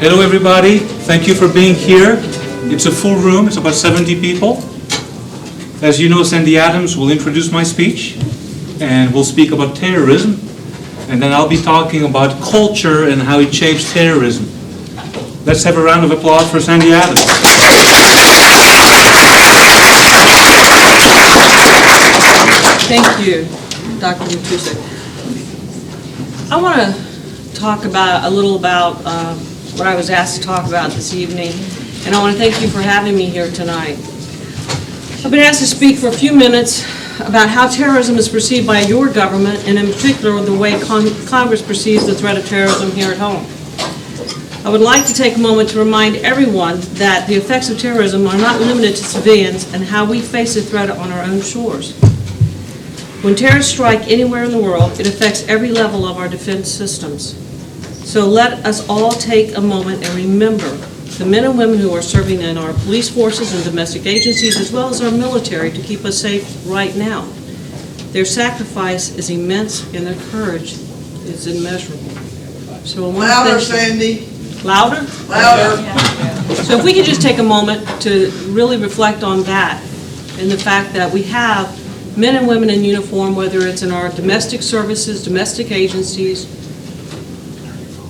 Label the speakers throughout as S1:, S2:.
S1: Hello everybody, thank you for being here. It's a full room, it's about 70 people. As you know, Sandy Adams will introduce my speech and we'll speak about terrorism, and then I'll be talking about culture and how it shapes terrorism. Let's have a round of applause for Sandy Adams.
S2: Thank you, Dr. Matusitz. I want to talk a little about what I was asked to talk about this evening, and I want to thank you for having me here tonight. I've been asked to speak for a few minutes about how terrorism is perceived by your government, and in particular the way Congress perceives the threat of terrorism here at home. I would like to take a moment to remind everyone that the effects of terrorism are not limited to civilians and how we face the threat on our own shores. When terrorists strike anywhere in the world, it affects every level of our defense systems. So let us all take a moment and remember the men and women who are serving in our police forces and domestic agencies, as well as our military, to keep us safe right now. Their sacrifice is immense and their courage is immeasurable. So
S3: Louder, Sandy.
S2: Louder?
S3: Louder.
S2: So if we could just take a moment to really reflect on that and the fact that we have men and women in uniform, whether it's in our domestic services, domestic agencies,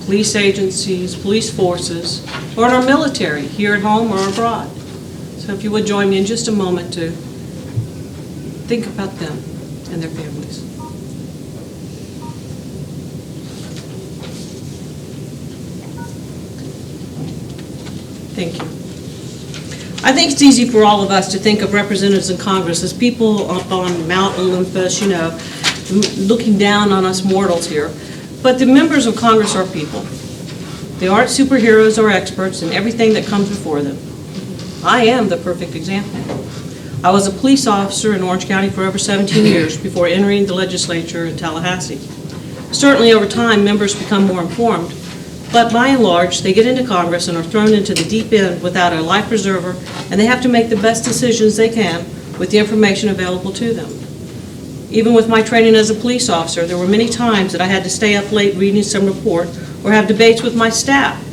S2: police agencies, police forces, or in our military, here at home or abroad. So if you would join me in just a moment to think about them and their families. Thank you. I think it's easy for all of us to think of representatives in Congress as people up on Mount Olympus, looking down on us mortals here. But the members of Congress are people. They aren't superheroes or experts in everything that comes before them. I am the perfect example. I was a police officer in Orange County for over 17 years before entering the legislature in Tallahassee. Certainly over time, members become more informed, but by and large, they get into Congress and are thrown into the deep end without a life preserver, and they have to make the best decisions they can with the information available to them. Even with my training as a police officer, there were many times that I had to stay up late reading some report or have debates with my staff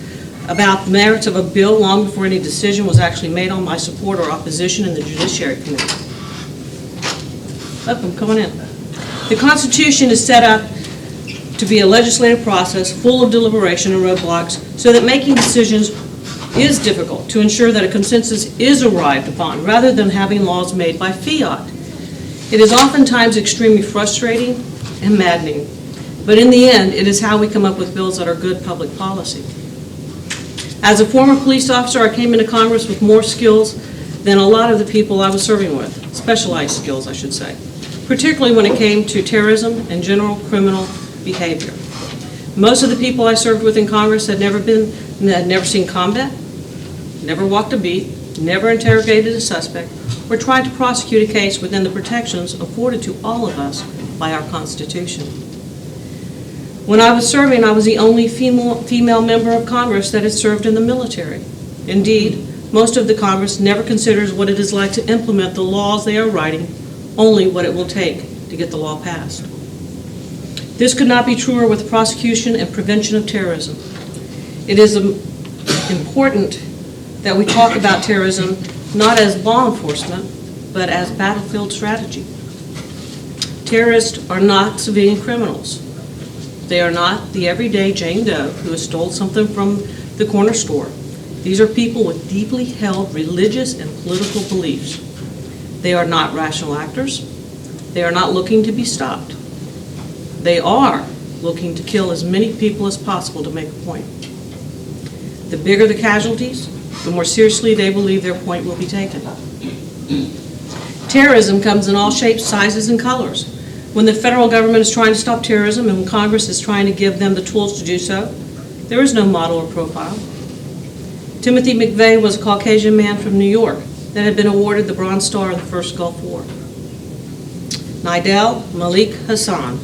S2: about the merits of a bill long before any decision was actually made on my support or opposition in the Judiciary Committee. I'm coming in. The Constitution is set up to be a legislative process full of deliberation and roadblocks so that making decisions is difficult to ensure that a consensus is arrived upon rather than having laws made by fiat. It is oftentimes extremely frustrating and maddening, but in the end, it is how we come up with bills that are good public policy. As a former police officer, I came into Congress with more skills than a lot of the people I was serving with, specialized skills, I should say, particularly when it came to terrorism and general criminal behavior. Most of the people I served with in Congress had never seen combat, never walked a beat, never interrogated a suspect, or tried to prosecute a case within the protections afforded to all of us by our Constitution. When I was serving, I was the only female member of Congress that had served in the military. Indeed, most of the Congress never considers what it is like to implement the laws they are writing, only what it will take to get the law passed. This could not be truer with the prosecution and prevention of terrorism. It is important that we talk about terrorism not as law enforcement, but as battlefield strategy. Terrorists are not civilian criminals. They are not the everyday Jane Doe who has stole something from the corner store. These are people with deeply held religious and political beliefs. They are not rational actors. They are not looking to be stopped. They are looking to kill as many people as possible to make a point. The bigger the casualties, the more seriously they believe their point will be taken. Terrorism comes in all shapes, sizes, and colors. When the federal government is trying to stop terrorism and when Congress is trying to give them the tools to do so, there is no model or profile. Timothy McVeigh was a Caucasian man from New York that had been awarded the Bronze Star in the first Gulf War. Nidal Malik Hassan,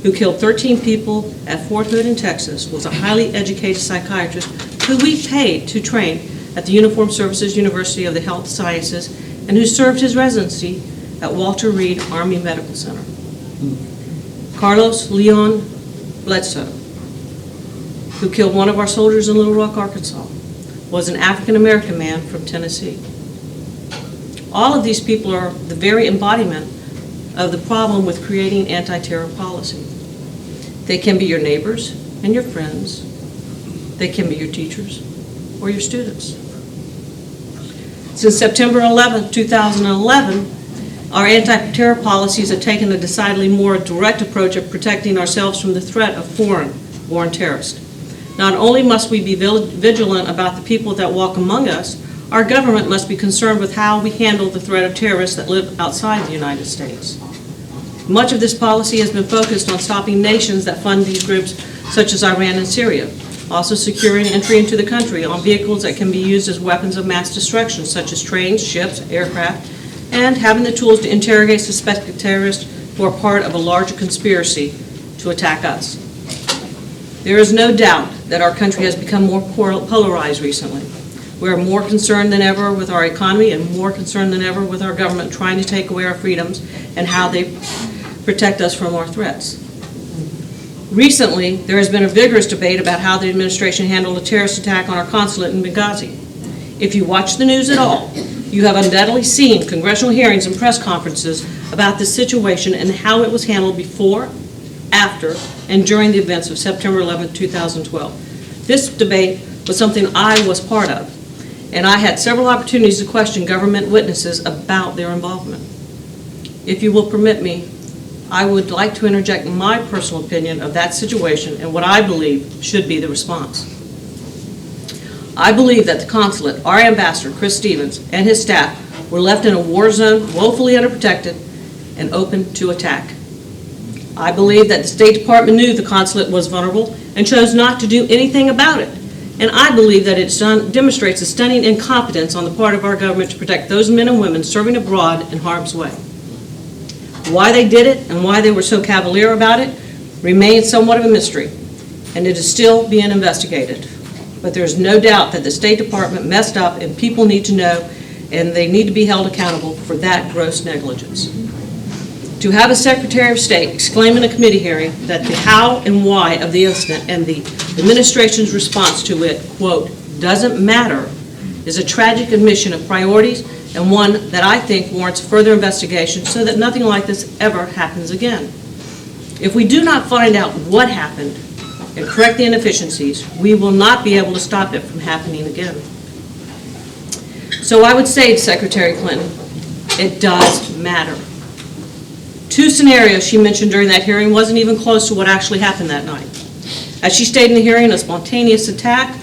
S2: who killed 13 people at Fort Hood in Texas, was a highly educated psychiatrist who we paid to train at the Uniformed Services University of the Health Sciences and who served his residency at Walter Reed Army Medical Center. Carlos Leon Bledsoe, who killed one of our soldiers in Little Rock, Arkansas, was an African-American man from Tennessee. All of these people are the very embodiment of the problem with creating anti-terror policy. They can be your neighbors and your friends. They can be your teachers or your students. Since September 11, 2011, our anti-terror policies have taken a decidedly more direct approach of protecting ourselves from the threat of foreign-born terrorists. Not only must we be vigilant about the people that walk among us, our government must be concerned with how we handle the threat of terrorists that live outside the United States. Much of this policy has been focused on stopping nations that fund these groups, such as Iran and Syria, also securing entry into the country on vehicles that can be used as weapons of mass destruction, such as trains, ships, aircraft, and having the tools to interrogate suspected terrorists who are part of a larger conspiracy to attack us. There is no doubt that our country has become more polarized recently. We are more concerned than ever with our economy and more concerned than ever with our government trying to take away our freedoms and how they protect us from our threats. Recently, there has been a vigorous debate about how the administration handled a terrorist attack on our consulate in Benghazi. If you watch the news at all, you have undoubtedly seen congressional hearings and press conferences about this situation and how it was handled before, after, and during the events of September 11, 2012. This debate was something I was part of, and I had several opportunities to question government witnesses about their involvement. If you will permit me, I would like to interject my personal opinion of that situation and what I believe should be the response. I believe that the consulate, our ambassador, Chris Stevens, and his staff were left in a war zone, woefully underprotected, and open to attack. I believe that the State Department knew the consulate was vulnerable and chose not to do anything about it. And I believe that it demonstrates a stunning incompetence on the part of our government to protect those men and women serving abroad in harm's way. Why they did it and why they were so cavalier about it remains somewhat of a mystery, and it is still being investigated. But there's no doubt that the State Department messed up, and people need to know, and they need to be held accountable for that gross negligence. To have a Secretary of State exclaim in a committee hearing that the how and why of the incident and the administration's response to it, quote, doesn't matter, is a tragic admission of priorities and one that I think warrants further investigation so that nothing like this ever happens again. If we do not find out what happened and correct the inefficiencies, we will not be able to stop it from happening again. So I would say to Secretary Clinton, it does matter. Two scenarios she mentioned during that hearing wasn't even close to what actually happened that night. As she stated in the hearing, a spontaneous attack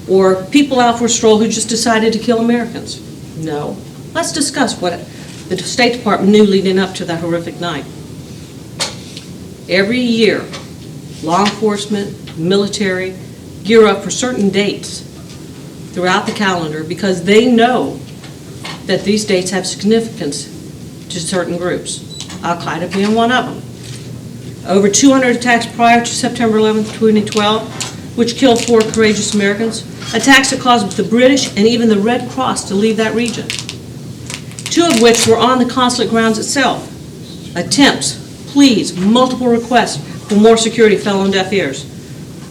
S2: or people out for a stroll who just decided to kill Americans. No. Let's discuss what the State Department knew leading up to that horrific night. Every year, law enforcement, military, gear up for certain dates throughout the calendar because they know that these dates have significance to certain groups, Al-Qaeda being one of them. Over 200 attacks prior to September 11, 2012, which killed 4 courageous Americans, attacks that caused the British and even the Red Cross to leave that region, 2 of which were on the consulate grounds itself. Attempts, pleas, multiple requests for more security fell on deaf ears.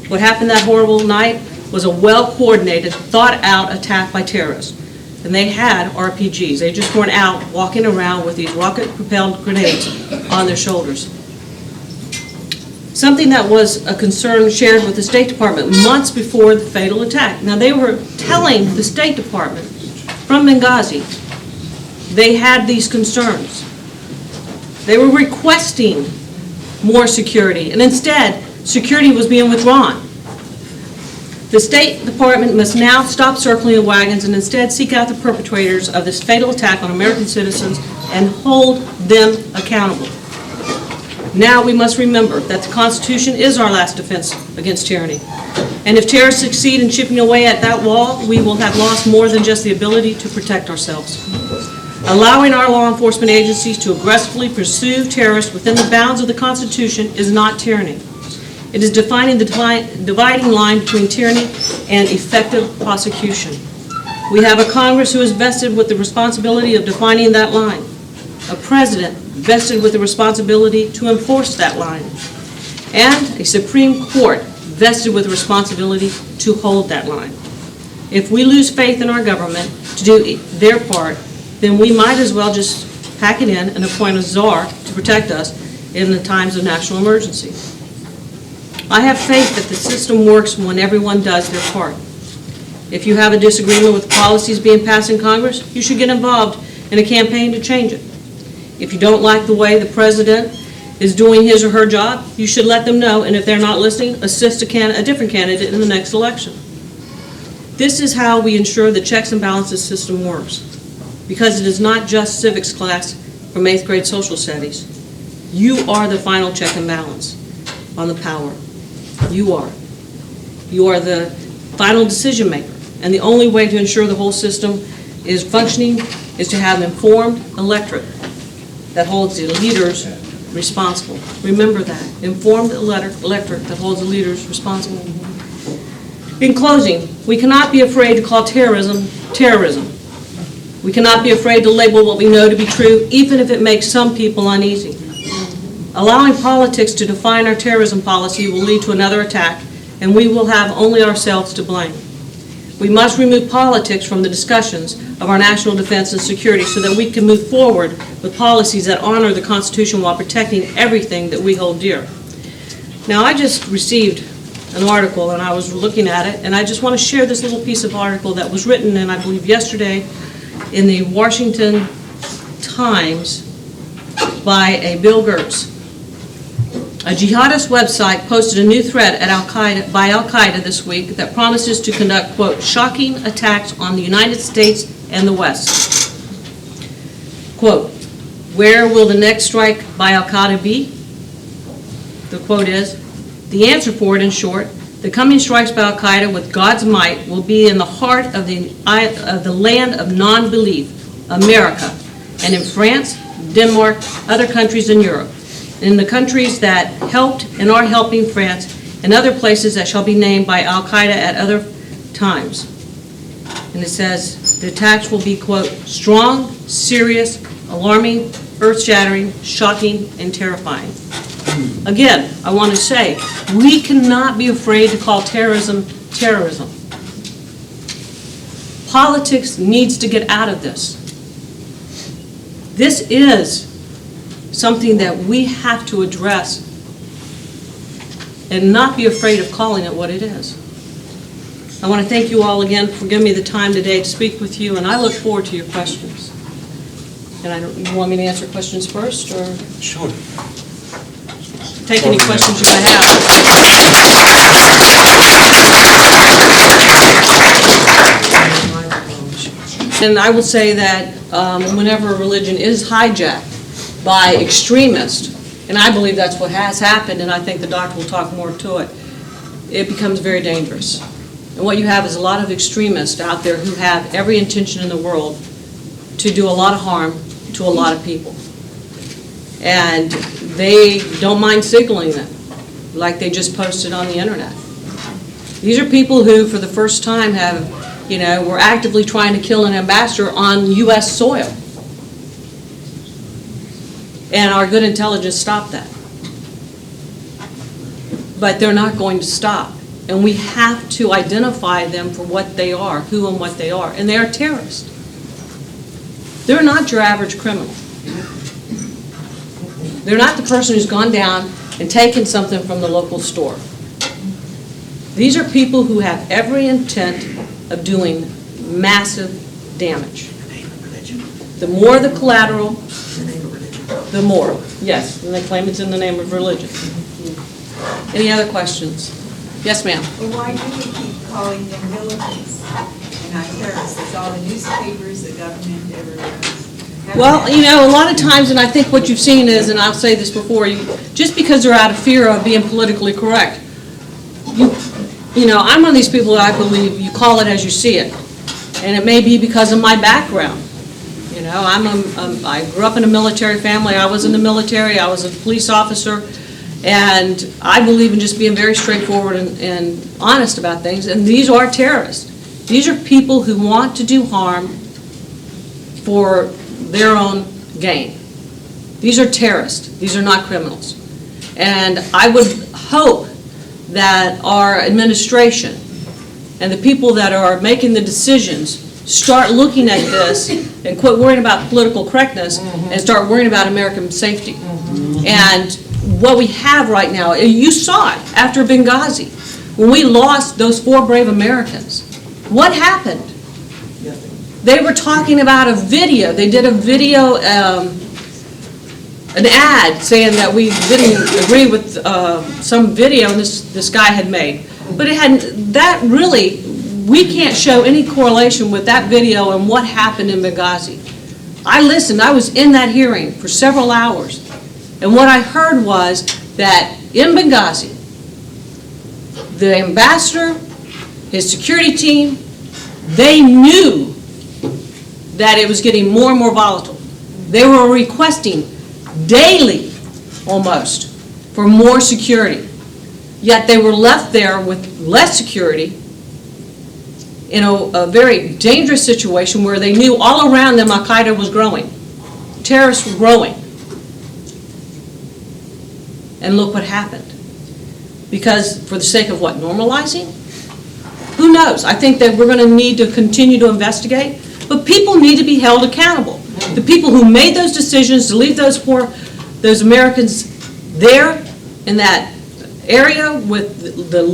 S2: What happened that horrible night was a well-coordinated, thought-out attack by terrorists. And they had RPGs. They just weren't out walking around with these rocket-propelled grenades on their shoulders. Something that was a concern shared with the State Department months before the fatal attack. Now, they were telling the State Department from Benghazi they had these concerns. They were requesting more security, and instead, security was being withdrawn. The State Department must now stop circling the wagons and instead seek out the perpetrators of this fatal attack on American citizens and hold them accountable. Now we must remember that the Constitution is our last defense against tyranny. And if terrorists succeed in chipping away at that wall, we will have lost more than just the ability to protect ourselves. Allowing our law enforcement agencies to aggressively pursue terrorists within the bounds of the Constitution is not tyranny. It is defining the dividing line between tyranny and effective prosecution. We have a Congress who is vested with the responsibility of defining that line, a president vested with the responsibility to enforce that line, and a Supreme Court vested with responsibility to hold that line. If we lose faith in our government to do their part, then we might as well just pack it in and appoint a czar to protect us in the times of national emergency. I have faith that the system works when everyone does their part. If you have a disagreement with policies being passed in Congress, you should get involved in a campaign to change it. If you don't like the way the president is doing his or her job, you should let them know, and if they're not listening, assist a different candidate in the next election. This is how we ensure the checks and balances system works, because it is not just civics class from 8th grade social studies. You are the final check and balance on the power. You are. You are the final decision maker, and the only way to ensure the whole system is functioning is to have an informed electorate that holds the leaders responsible. Remember that. Informed electorate that holds the leaders responsible. In closing, we cannot be afraid to call terrorism, terrorism. We cannot be afraid to label what we know to be true, even if it makes some people uneasy. Allowing politics to define our terrorism policy will lead to another attack, and we will have only ourselves to blame. We must remove politics from the discussions of our national defense and security so that we can move forward with policies that honor the Constitution while protecting everything that we hold dear. Now, I just received an article, and I was looking at it, and I just want to share this little piece of article that was written, and I believe yesterday, in the Washington Times by a Bill Gertz. A jihadist website posted a new threat at by Al-Qaeda this week that promises to conduct, quote, shocking attacks on the United States and the West. Quote, where will the next strike by Al-Qaeda be? The quote is, the answer for it, in short, the coming strikes by Al-Qaeda with God's might will be in the heart of the land of non-belief, America, and in France, Denmark, other countries in Europe, in the countries that helped and are helping France, and other places that shall be named by Al-Qaeda at other times. And it says, the attacks will be, quote, strong, serious, alarming, earth-shattering, shocking, and terrifying. Again, I want to say, we cannot be afraid to call terrorism, terrorism. Politics needs to get out of this. This is something that we have to address and not be afraid of calling it what it is. I want to thank you all again for giving me the time today to speak with you, and I look forward to your questions. And you want me to answer questions first, or?
S1: Sure.
S2: Take any questions you might have. And I will say that whenever religion is hijacked by extremists, and I believe that's what has happened, and I think the doctor will talk more to it, it becomes very dangerous. And what you have is a lot of extremists out there who have every intention in the world to do a lot of harm to a lot of people. And they don't mind signaling them, like they just posted on the internet. These are people who, for the first time, were actively trying to kill an ambassador on U.S. soil. And our good intelligence stopped that. But they're not going to stop. And we have to identify them for what they are, who and what they are. And they are terrorists. They're not your average criminal. They're not the person who's gone down and taken something from the local store. These are people who have every intent of doing massive damage. The more the collateral, the more. Yes, and they claim it's in the name of religion. Any other questions? Yes, ma'am.
S3: Well, why do we keep calling them militants and not terrorists? It's all the newspapers, the government, everywhere.
S2: Well, a lot of times, and I think what you've seen is, and I'll say this before, just because they're out of fear of being politically correct, I'm one of these people that I believe you call it as you see it. And it may be because of my background. I grew up in a military family. I was in the military. I was a police officer. And I believe in just being very straightforward and honest about things. And these are terrorists. These are people who want to do harm for their own gain. These are terrorists. These are not criminals. And I would hope that our administration and the people that are making the decisions start looking at this and quit worrying about political correctness and start worrying about American safety. And what we have right now, you saw it after Benghazi, when we lost those 4 brave Americans. What happened? They were talking about a video. They did a video, an ad saying that we didn't agree with some video this guy had made. But it hadn't, that really, we can't show any correlation with that video and what happened in Benghazi. I listened, I was in that hearing for several hours. And what I heard was that in Benghazi, the ambassador, his security team, they knew that it was getting more and more volatile. They were requesting daily, almost, for more security. Yet they were left there with less security in a very dangerous situation where they knew all around them Al-Qaeda was growing. Terrorists were growing. And look what happened. Because for the sake of what? Normalizing? Who knows? I think that we're going to need to continue to investigate, but people need to be held accountable. The people who made those decisions to leave those Americans there in that area with the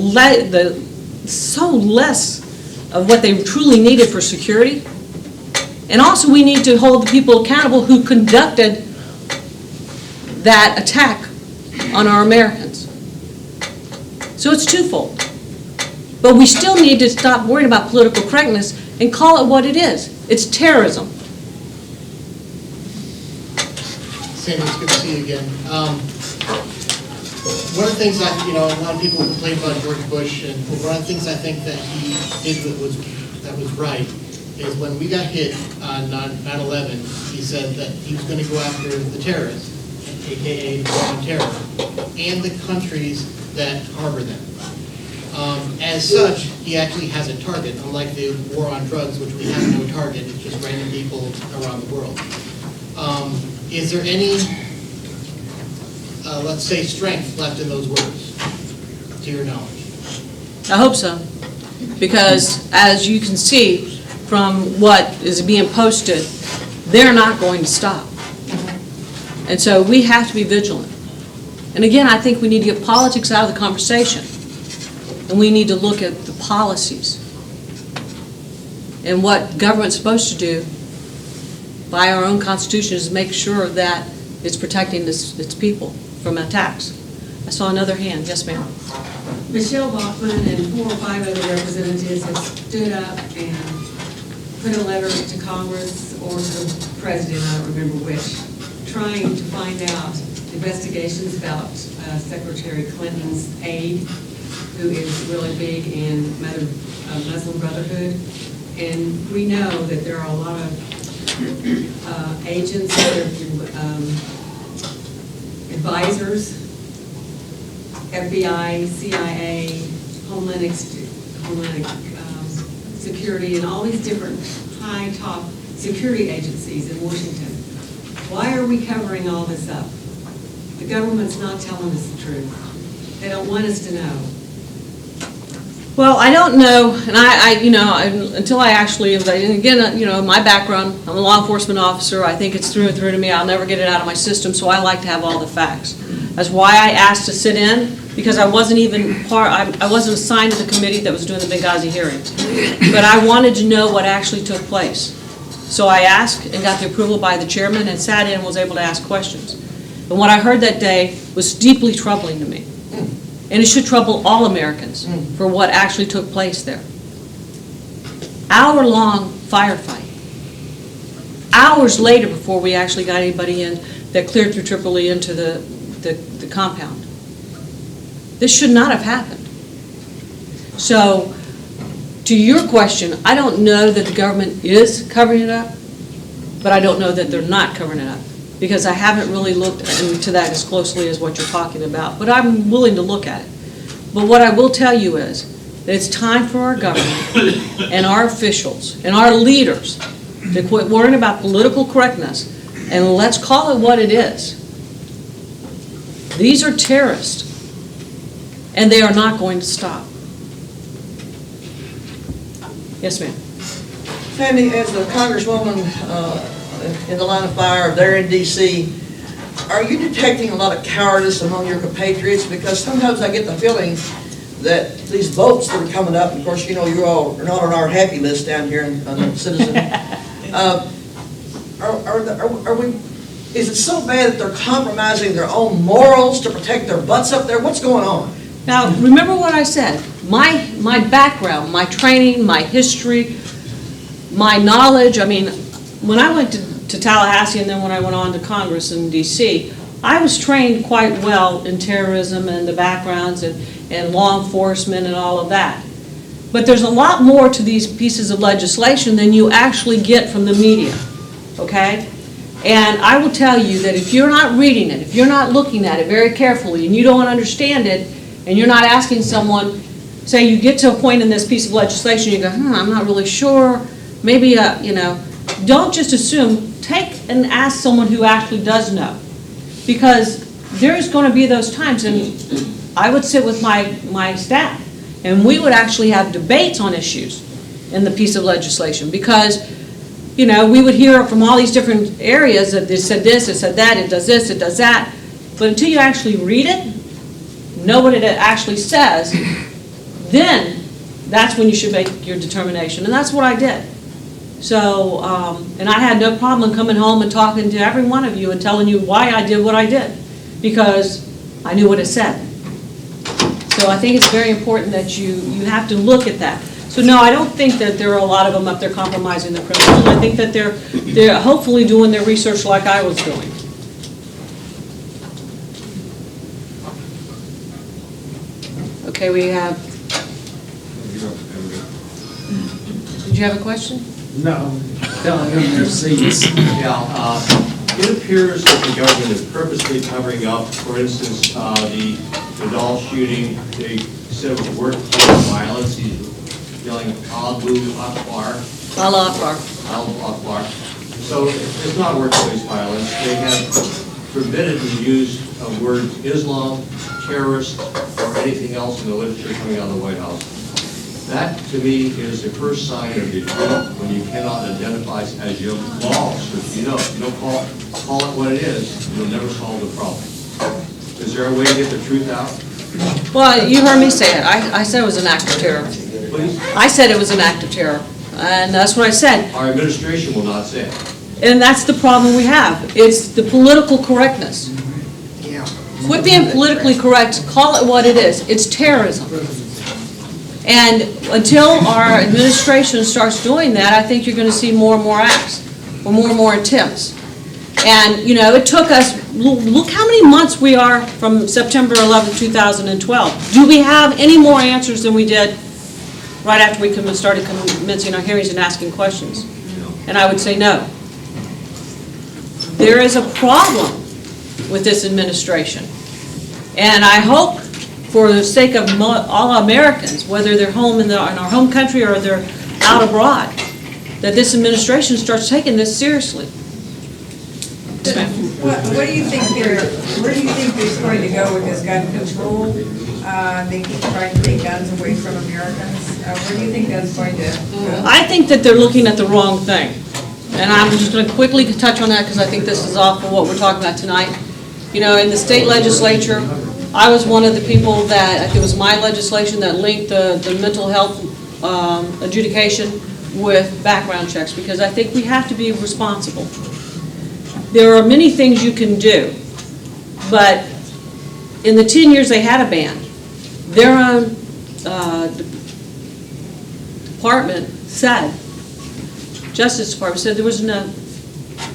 S2: so less of what they truly needed for security. And also we need to hold the people accountable who conducted that attack on our Americans. So it's twofold. But we still need to stop worrying about political correctness and call it what it is. It's terrorism.
S4: Sandy, it's good to see you again. One of the things that, a lot of people complain about George Bush, and one of the things I think that he did that was right is when we got hit on 9/11, he said that he was going to go after the terrorists, aka the war on terror, and the countries that harbor them. As such, he actually has a target, unlike the war on drugs, which we have no target, it's just random people around the world. Is there any, let's say, strength left in those words, to your knowledge?
S2: I hope so. Because as you can see from what is being posted, they're not going to stop. And so we have to be vigilant. And again, I think we need to get politics out of the conversation. And we need to look at the policies and what government's supposed to do by our own Constitution is make sure that it's protecting its people from attacks. I saw another hand. Yes, ma'am.
S5: Michelle Bachmann and 4 or 5 other representatives have stood up and put a letter to Congress or to the President, I don't remember which, trying to find out investigations about Secretary Clinton's aide, who is really big in Muslim Brotherhood. And we know that there are a lot of agents, advisors, FBI, CIA, Homeland Security, and all these different high top security agencies in Washington. Why are we covering all this up? The government's not telling us the truth. They don't want us to know.
S2: Well, I don't know, and until I actually, and again, my background, I'm a law enforcement officer. I think it's through and through to me. I'll never get it out of my system, so I like to have all the facts. That's why I asked to sit in, because I wasn't even I wasn't assigned to the committee that was doing the Benghazi hearings. But I wanted to know what actually took place. So I asked and got the approval by the chairman and sat in and was able to ask questions. And what I heard that day was deeply troubling to me. And it should trouble all Americans for what actually took place there. Hour-long firefight. Hours later before we actually got anybody in that cleared through Tripoli into the compound. This should not have happened. So, to your question, I don't know that the government is covering it up, but I don't know that they're not covering it up, because I haven't really looked into that as closely as what you're talking about, but I'm willing to look at it. But what I will tell you is that it's time for our government and our officials and our leaders to quit worrying about political correctness, and let's call it what it is. These are terrorists. and they are not going to stop. Yes, ma'am.
S6: Sandy, as the Congresswoman in the line of fire there in D.C., are you detecting a lot of cowardice among your compatriots? Because sometimes I get the feeling that these votes that are coming up, of course, you know, you all are not on our happy list down here on the Citizen. Are we? Is it so bad that they're compromising their own morals to protect their butts up there? What's going on?
S2: Now, remember what I said. My background, my training, my history, my knowledge, I mean, when I went to Tallahassee and then when I went on to Congress in D.C., I was trained quite well in terrorism and the backgrounds and law enforcement and all of that. But there's a lot more to these pieces of legislation than you actually get from the media, okay? And I will tell you that if you're not reading it, if you're not looking at it very carefully and you don't understand it, and you're not asking someone, say you get to a point in this piece of legislation, you go, I'm not really sure, maybe, you know, don't just assume, take and ask someone who actually does know. Because there's going to be those times, and I would sit with my staff, and we would actually have debates on issues in the piece of legislation, because, you know, we would hear from all these different areas that they said this, it said that, it does this, it does that, but until you actually read it, know what it actually says, then that's when you should make your determination, and that's what I did. So, and I had no problem coming home and talking to every one of you and telling you why I did what I did, because I knew what it said. So I think it's very important that you have to look at that. So no, I don't think that there are a lot of them up there compromising the principles. I think that they're hopefully doing their research like I was doing. Okay, we have. Did you have a question?
S7: No, telling them their seats.
S8: Yeah, it appears that the government is purposely covering up, for instance, the doll shooting. They said it was workplace violence. He's yelling Allahu Akbar.
S2: Allah Akbar.
S8: Allahu Akbar. So it's not workplace violence. They have forbidden the use of words Islam, terrorist, or anything else in the literature coming out of the White House. That, to me, is the first sign of defeat when you cannot identify as your laws. If you don't call it what it is, you'll never solve the problem. Is there a way to get the truth out?
S2: Well, you heard me say it. I said it was an act of terror.
S8: Please?
S2: I said it was an act of terror, and that's what I said.
S8: Our administration will not say it.
S2: And that's the problem we have. It's the political correctness. Quit being politically correct. Call it what it is. It's terrorism. And until our administration starts doing that, I think you're going to see more and more acts, or more and more attempts. And, you know, it took us, look how many months we are from September 11, 2012. Do we have any more answers than we did right after we started commencing our hearings and asking questions? And I would say no. There is a problem with this administration. And I hope, for the sake of all Americans, whether they're home in our home country or they're out abroad, that this administration starts taking this seriously.
S3: What do you think where do you think they're going to go with this gun control? They keep trying to take guns away from Americans. Where do you think that's going to go?
S2: I think that they're looking at the wrong thing. And I'm just going to quickly touch on that because I think this is off of what we're talking about tonight. You know, in the state legislature, I was one of the people that, I think it was my legislation that linked the mental health adjudication with background checks, because I think we have to be responsible. There are many things you can do, but in the 10 years they had a ban, their own department said, Justice Department said there was no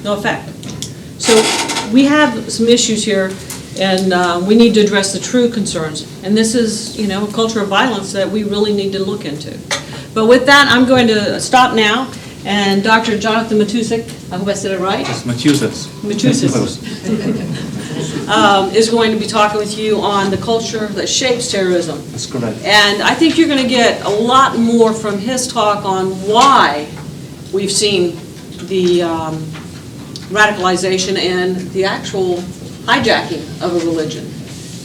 S2: effect. So we have some issues here, and we need to address the true concerns. And this is, you know, a culture of violence that we really need to look into. But with that, I'm going to stop now, and Dr. Jonathan Matusitz, I hope I said it right?
S1: It's Matusitz.
S2: Matusitz is going to be talking with you on the culture that shapes terrorism.
S1: That's correct.
S2: And I think you're going to get a lot more from his talk on why we've seen the radicalization and the actual hijacking of a religion.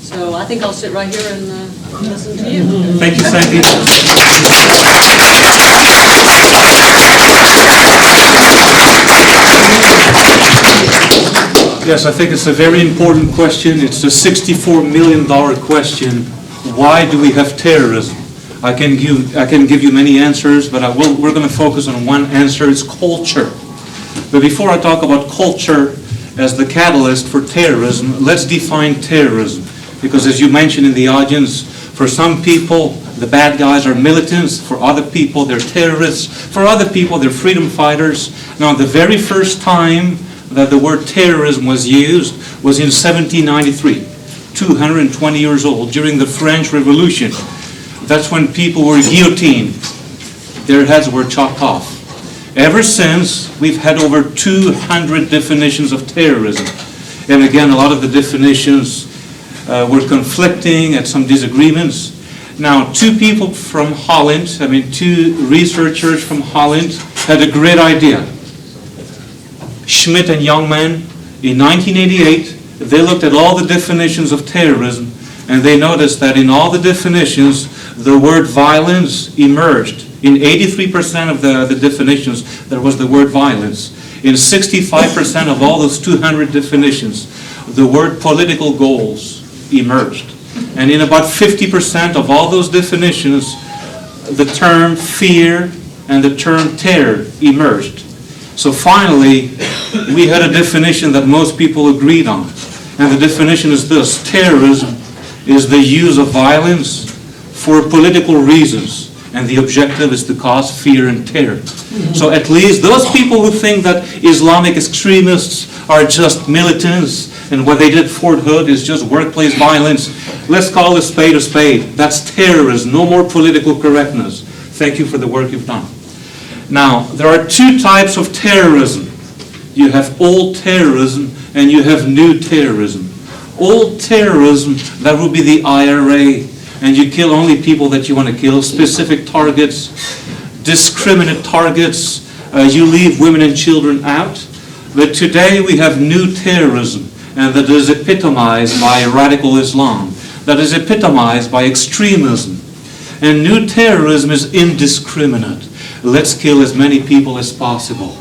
S2: So I think I'll sit right here and listen to you.
S1: Thank you, Sandy. Yes, I think it's a very important question. It's a $64 million question. Why do we have terrorism? I can give you many answers, but we're going to focus on one answer. It's culture. But before I talk about culture as the catalyst for terrorism, let's define terrorism. Because as you mentioned in the audience, for some people, the bad guys are militants. For other people, they're terrorists. For other people, they're freedom fighters. Now, the very first time that the word terrorism was used was in 1793, 220 years old, during the French Revolution. That's when people were guillotined. Their heads were chopped off. Ever since, we've had over 200 definitions of terrorism. And again, a lot of the definitions were conflicting, had some disagreements. Now, two researchers from Holland had a great idea. Schmidt and Youngman, in 1988, they looked at all the definitions of terrorism, and they noticed that in all the definitions, the word violence emerged. In 83% of the definitions, there was the word violence. In 65% of all those 200 definitions, the word political goals emerged. And in about 50% of all those definitions, the term fear and the term terror emerged. So finally, we had a definition that most people agreed on. And the definition is this: terrorism is the use of violence for political reasons. And the objective is to cause fear and terror. So at least those people who think that Islamic extremists are just militants and what they did at Fort Hood is just workplace violence, let's call a spade a spade. That's terrorism, no more political correctness. Thank you for the work you've done. Now, there are two types of terrorism. You have old terrorism and you have new terrorism. Old terrorism, that would be the IRA. And you kill only people that you want to kill, specific targets, discriminate targets. You leave women and children out. But today we have new terrorism, and that is epitomized by radical Islam. That is epitomized by extremism. And new terrorism is indiscriminate. Let's kill as many people as possible.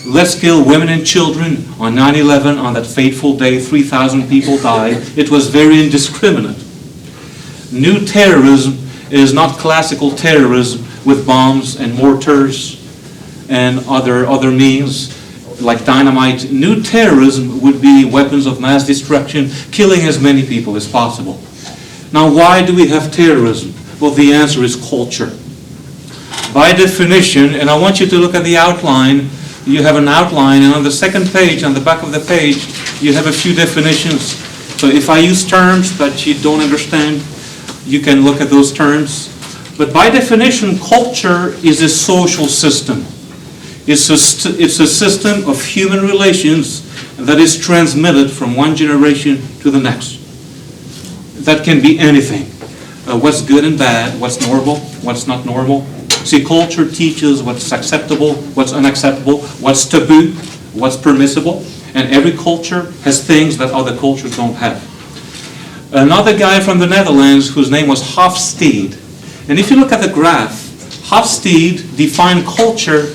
S1: Let's kill women and children. On 9/11, on that fateful day, 3,000 people died. It was very indiscriminate. New terrorism is not classical terrorism with bombs and mortars and other means like dynamite. New terrorism would be weapons of mass destruction, killing as many people as possible. Now, why do we have terrorism? Well, the answer is culture. By definition, and I want you to look at the outline, you have an outline, and on the second page, on the back of the page, you have a few definitions. So if I use terms that you don't understand, you can look at those terms. But by definition, culture is a social system. It's a system of human relations that is transmitted from one generation to the next. That can be anything. What's good and bad, what's normal, what's not normal. See, culture teaches what's acceptable, what's unacceptable, what's taboo, what's permissible. And every culture has things that other cultures don't have. Another guy from the Netherlands whose name was Hofstede. And if you look at the graph, Hofstede defined culture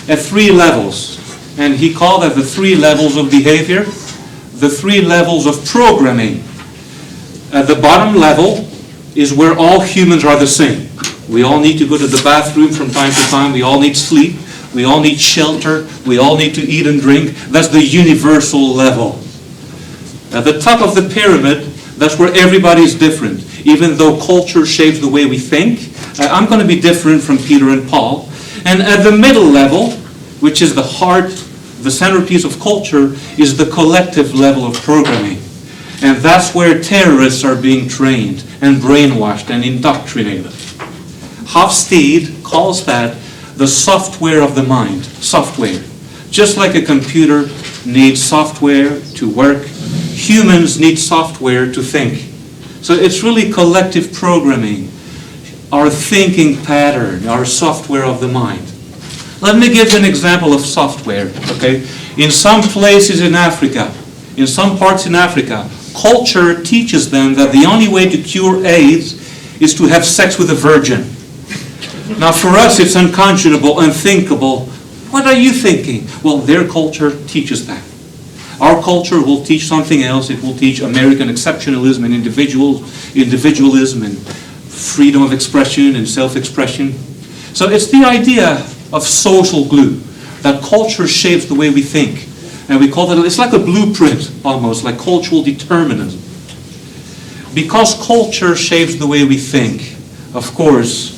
S1: at 3 levels. And he called that the 3 levels of behavior, the 3 levels of programming. At the bottom level is where all humans are the same. We all need to go to the bathroom from time to time. We all need sleep. We all need shelter. We all need to eat and drink. That's the universal level. At the top of the pyramid, that's where everybody's different. Even though culture shapes the way we think, I'm going to be different from Peter and Paul. And at the middle level, which is the heart, the centerpiece of culture, is the collective level of programming. And that's where terrorists are being trained and brainwashed and indoctrinated. Hofstede calls that the software of the mind. Software. Just like a computer needs software to work, humans need software to think. So it's really collective programming, our thinking pattern, our software of the mind. Let me give you an example of software, okay? In some places in Africa, in some parts in Africa, culture teaches them that the only way to cure AIDS is to have sex with a virgin. Now for us it's unconscionable, unthinkable. What are you thinking? Well, their culture teaches that. Our culture will teach something else. It will teach American exceptionalism and individualism and freedom of expression and self-expression. So it's the idea of social glue, that culture shapes the way we think. And we call it, it's like a blueprint almost, like cultural determinism. Because culture shapes the way we think, of course,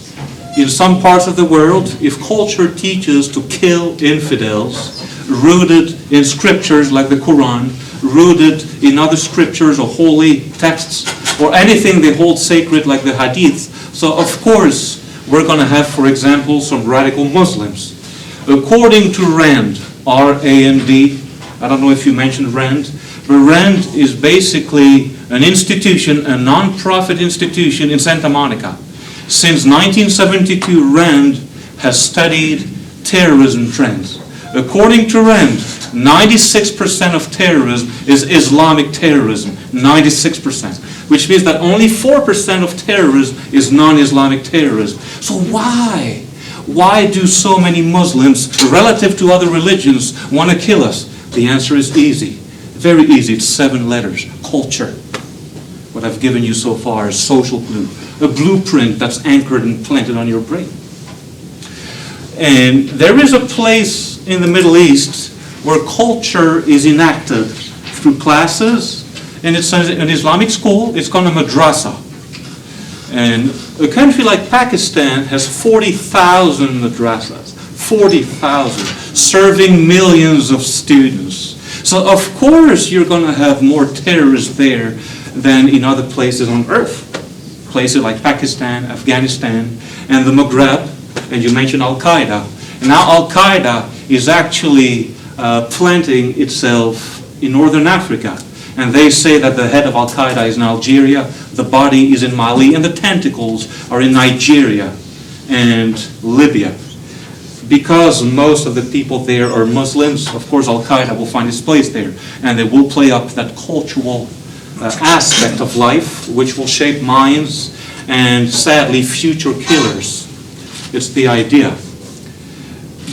S1: in some parts of the world, if culture teaches to kill infidels, rooted in scriptures like the Quran, rooted in other scriptures or holy texts, or anything they hold sacred like the Hadith, so of course we're going to have, for example, some radical Muslims. According to RAND, R-A-N-D, I don't know if you mentioned RAND, but RAND is basically an institution, a non-profit institution in Santa Monica. Since 1972, RAND has studied terrorism trends. According to RAND, 96% of terrorism is Islamic terrorism, 96%, which means that only 4% of terrorism is non-Islamic terrorism. So why? Why do so many Muslims, relative to other religions, want to kill us? The answer is easy, very easy. It's 7 letters, culture. What I've given you so far is social glue, a blueprint that's anchored and planted on your brain. And there is a place in the Middle East where culture is enacted through classes, and it's an Islamic school. It's called a madrasa. And a country like Pakistan has 40,000 madrasas, 40,000, serving millions of students. So of course you're going to have more terrorists there than in other places on earth. Places like Pakistan, Afghanistan, and the Maghreb, and you mentioned Al-Qaeda. And now Al-Qaeda is actually planting itself in northern Africa. And they say that the head of Al-Qaeda is in Algeria, the body is in Mali, and the tentacles are in Nigeria and Libya. Because most of the people there are Muslims, of course Al-Qaeda will find its place there. And they will play up that cultural aspect of life, which will shape minds and, sadly, future killers. It's the idea.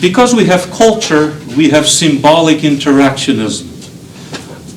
S1: Because we have culture, we have symbolic interactionism.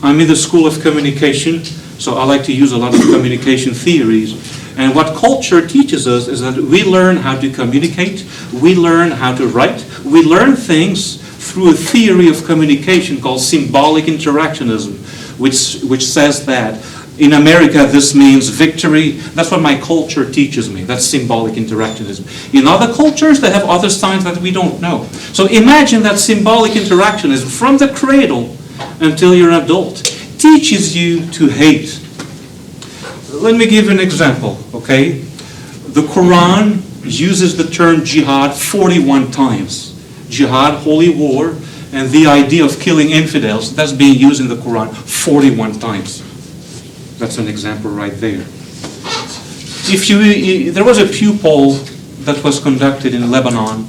S1: I'm in the School of Communication, so I like to use a lot of communication theories. And what culture teaches us is that we learn how to communicate, we learn how to write, we learn things through a theory of communication called symbolic interactionism, which says that in America this means victory. That's what my culture teaches me. That's symbolic interactionism. In other cultures, they have other signs that we don't know. So imagine that symbolic interactionism from the cradle until you're an adult teaches you to hate. Let me give an example, okay? The Quran uses the term jihad 41 times. Jihad, holy war, and the idea of killing infidels, that's being used in the Quran 41 times. That's an example right there. There was a Pew poll that was conducted in Lebanon,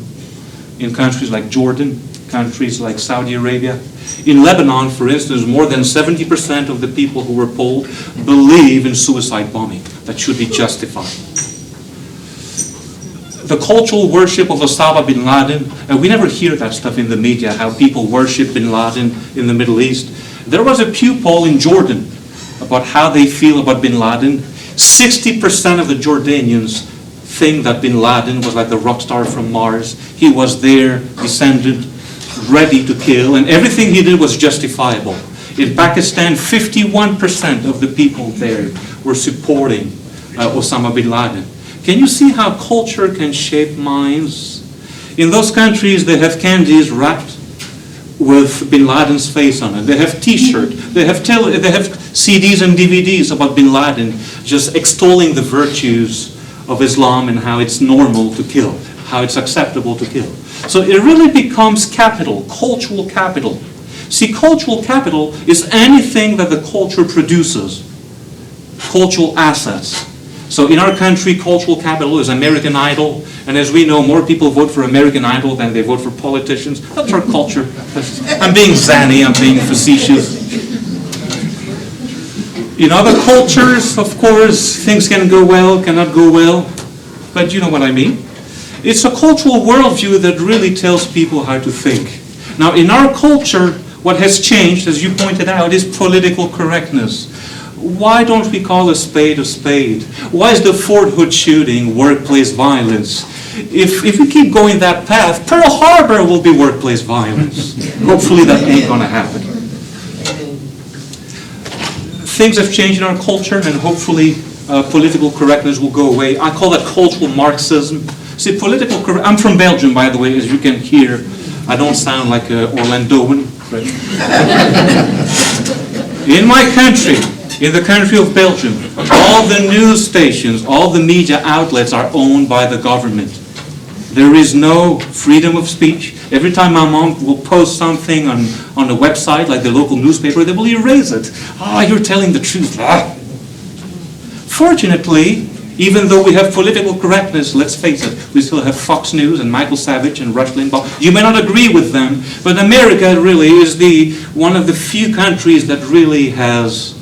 S1: in countries like Jordan, countries like Saudi Arabia. In Lebanon, for instance, more than 70% of the people who were polled believe in suicide bombing. That should be justified. The cultural worship of Osama bin Laden, and we never hear that stuff in the media, how people worship bin Laden in the Middle East. There was a Pew poll in Jordan about how they feel about bin Laden. 60% of the Jordanians think that bin Laden was like the rock star from Mars. He was their descendant, ready to kill, and everything he did was justifiable. In Pakistan, 51% of the people there were supporting Osama bin Laden. Can you see how culture can shape minds? In those countries, they have candies wrapped with bin Laden's face on it. They have T-shirts, they have CDs and DVDs about bin Laden, just extolling the virtues of Islam and how it's normal to kill, how it's acceptable to kill. So it really becomes capital, cultural capital. See, cultural capital is anything that the culture produces, cultural assets. So in our country, cultural capital is American Idol, and as we know, more people vote for American Idol than they vote for politicians. That's our culture. I'm being zany, I'm being facetious. In other cultures, of course, things can go well, cannot go well, but you know what I mean. It's a cultural worldview that really tells people how to think. Now, in our culture, what has changed, as you pointed out, is political correctness. Why don't we call a spade a spade? Why is the Fort Hood shooting workplace violence? If we keep going that path, Pearl Harbor will be workplace violence. Hopefully that ain't gonna happen. Things have changed in our culture, and hopefully political correctness will go away. I call that cultural Marxism. See, I'm from Belgium, by the way, as you can hear. I don't sound like Orlandoan. Right? In my country, in the country of Belgium, all the news stations, all the media outlets are owned by the government. There is no freedom of speech. Every time my mom will post something on a website, like the local newspaper, they will erase it. Ah, you're telling the truth. Ah. Fortunately, even though we have political correctness, let's face it, we still have Fox News and Michael Savage and Rush Limbaugh. You may not agree with them, but America really is one of the few countries that really has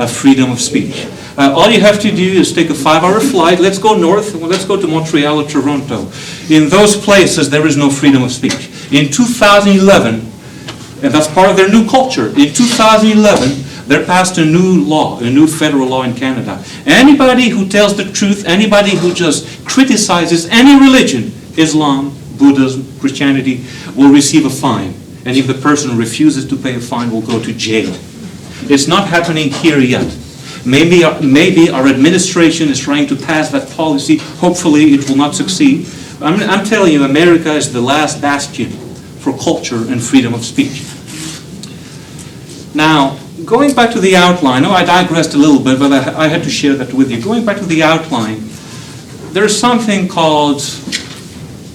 S1: freedom of speech. All you have to do is take a 5-hour flight. Let's go north. Well, let's go to Montreal or Toronto. In those places, there is no freedom of speech. In 2011, and that's part of their new culture, in 2011, they passed a new law, a new federal law in Canada. Anybody who tells the truth, anybody who just criticizes any religion, Islam, Buddhism, Christianity, will receive a fine. And if the person refuses to pay a fine, will go to jail. It's not happening here yet. Maybe our administration is trying to pass that policy. Hopefully it will not succeed. I'm telling you, America is the last bastion for culture and freedom of speech. Now, going back to the outline, I digressed a little bit, but I had to share that with you. Going back to the outline, there's something called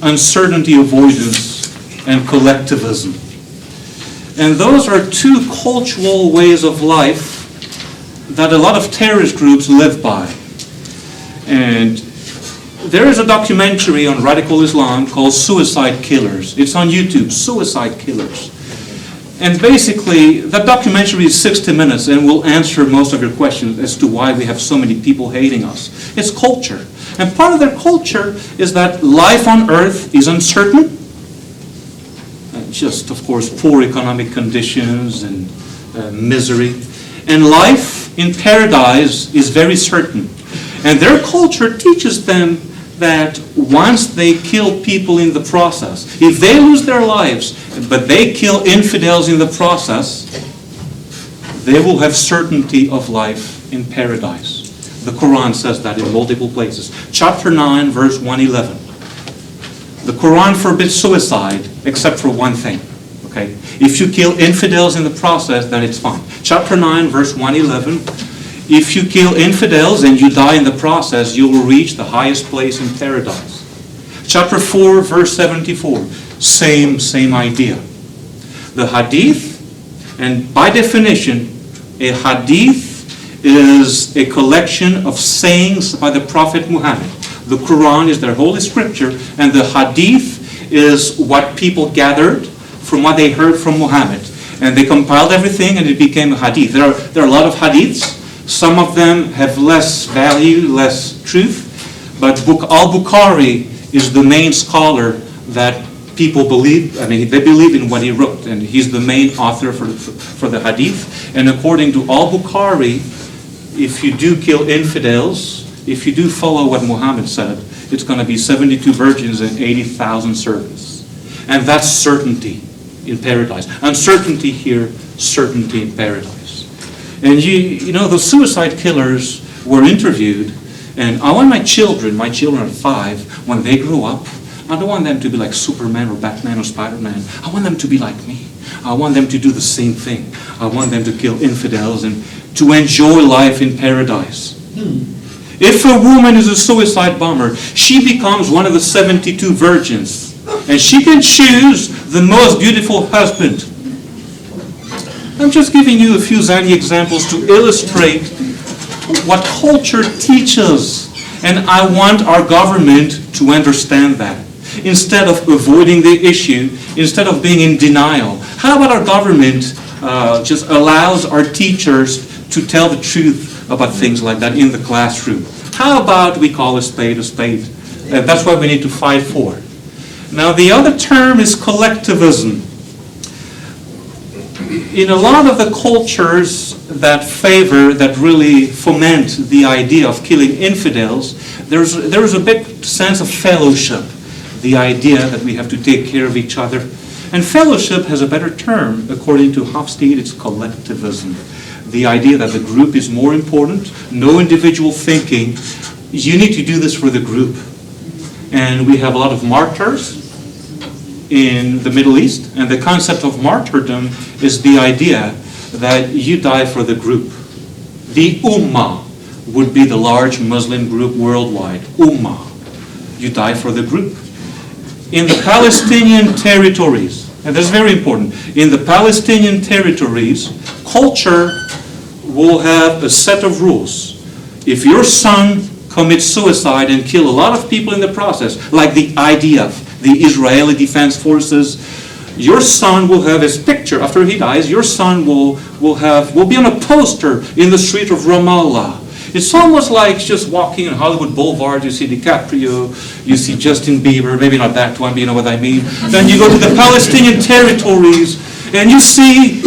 S1: uncertainty avoidance and collectivism. And those are two cultural ways of life that a lot of terrorist groups live by. And there is a documentary on radical Islam called Suicide Killers. It's on YouTube, Suicide Killers. And basically, that documentary is 60 minutes and will answer most of your questions as to why we have so many people hating us. It's culture. And part of their culture is that life on earth is uncertain. Just, of course, poor economic conditions and misery. And life in paradise is very certain. And their culture teaches them that once they kill people in the process, if they lose their lives, but they kill infidels in the process, they will have certainty of life in paradise. The Quran says that in multiple places. Chapter 9, verse 111. The Quran forbids suicide except for one thing. Okay? If you kill infidels in the process, then it's fine. Chapter 9, verse 111. If you kill infidels and you die in the process, you will reach the highest place in paradise. Chapter 4, verse 74. Same idea. The hadith, and by definition, a hadith is a collection of sayings by the Prophet Muhammad. The Quran is their holy scripture, and the hadith is what people gathered from what they heard from Muhammad. And they compiled everything and it became a hadith. There are a lot of hadiths. Some of them have less value, less truth. But Al-Bukhari is the main scholar that people believe. They believe in what he wrote. And he's the main author for the hadith. And according to Al-Bukhari, if you do kill infidels, if you do follow what Muhammad said, it's going to be 72 virgins and 80,000 servants. And that's certainty in paradise. Uncertainty here, certainty in paradise. And you know, the suicide killers were interviewed, and I want my children are 5, when they grow up, I don't want them to be like Superman or Batman or Spider-Man. I want them to be like me. I want them to do the same thing. I want them to kill infidels and to enjoy life in paradise. If a woman is a suicide bomber, she becomes one of the 72 virgins. And she can choose the most beautiful husband. I'm just giving you a few zany examples to illustrate what culture teaches. And I want our government to understand that. Instead of avoiding the issue, instead of being in denial, how about our government just allows our teachers to tell the truth about things like that in the classroom. How about we call a spade a spade? That's what we need to fight for. Now, the other term is collectivism. In a lot of the cultures that really foment the idea of killing infidels, there's a big sense of fellowship, the idea that we have to take care of each other. And fellowship has a better term. According to Hofstede, it's collectivism. The idea that the group is more important, no individual thinking. You need to do this for the group. And we have a lot of martyrs in the Middle East, and the concept of martyrdom is the idea that you die for the group. The Ummah would be the large Muslim group worldwide. Ummah. You die for the group. In the Palestinian territories, and this is very important, in the Palestinian territories, culture will have a set of rules. If your son commits suicide and kill a lot of people in the process, like the IDF, the Israeli Defense Forces, your son will have his picture after he dies. Your son will be on a poster in the street of Ramallah. It's almost like just walking on Hollywood Boulevard. You see DiCaprio, you see Justin Bieber, maybe not that one, but you know what I mean. Then you go to the Palestinian territories, and you see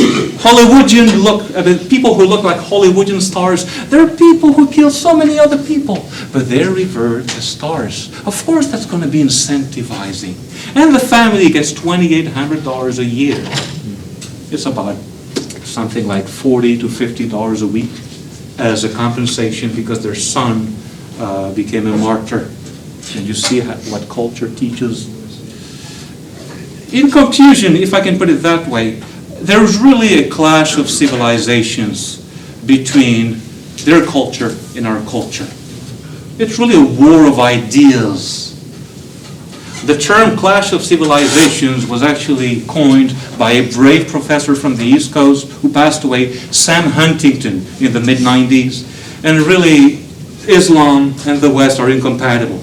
S1: people who look like Hollywoodian stars. There are people who kill so many other people, but they're revered as stars. Of course, that's going to be incentivizing. And the family gets $2,800 a year. It's about something like $40 to $50 a week as a compensation because their son became a martyr. And you see what culture teaches. In conclusion, if I can put it that way, there's really a clash of civilizations between their culture and our culture. It's really a war of ideas. The term clash of civilizations was actually coined by a brave professor from the East Coast who passed away, Sam Huntington, in the mid-90s. And really, Islam and the West are incompatible.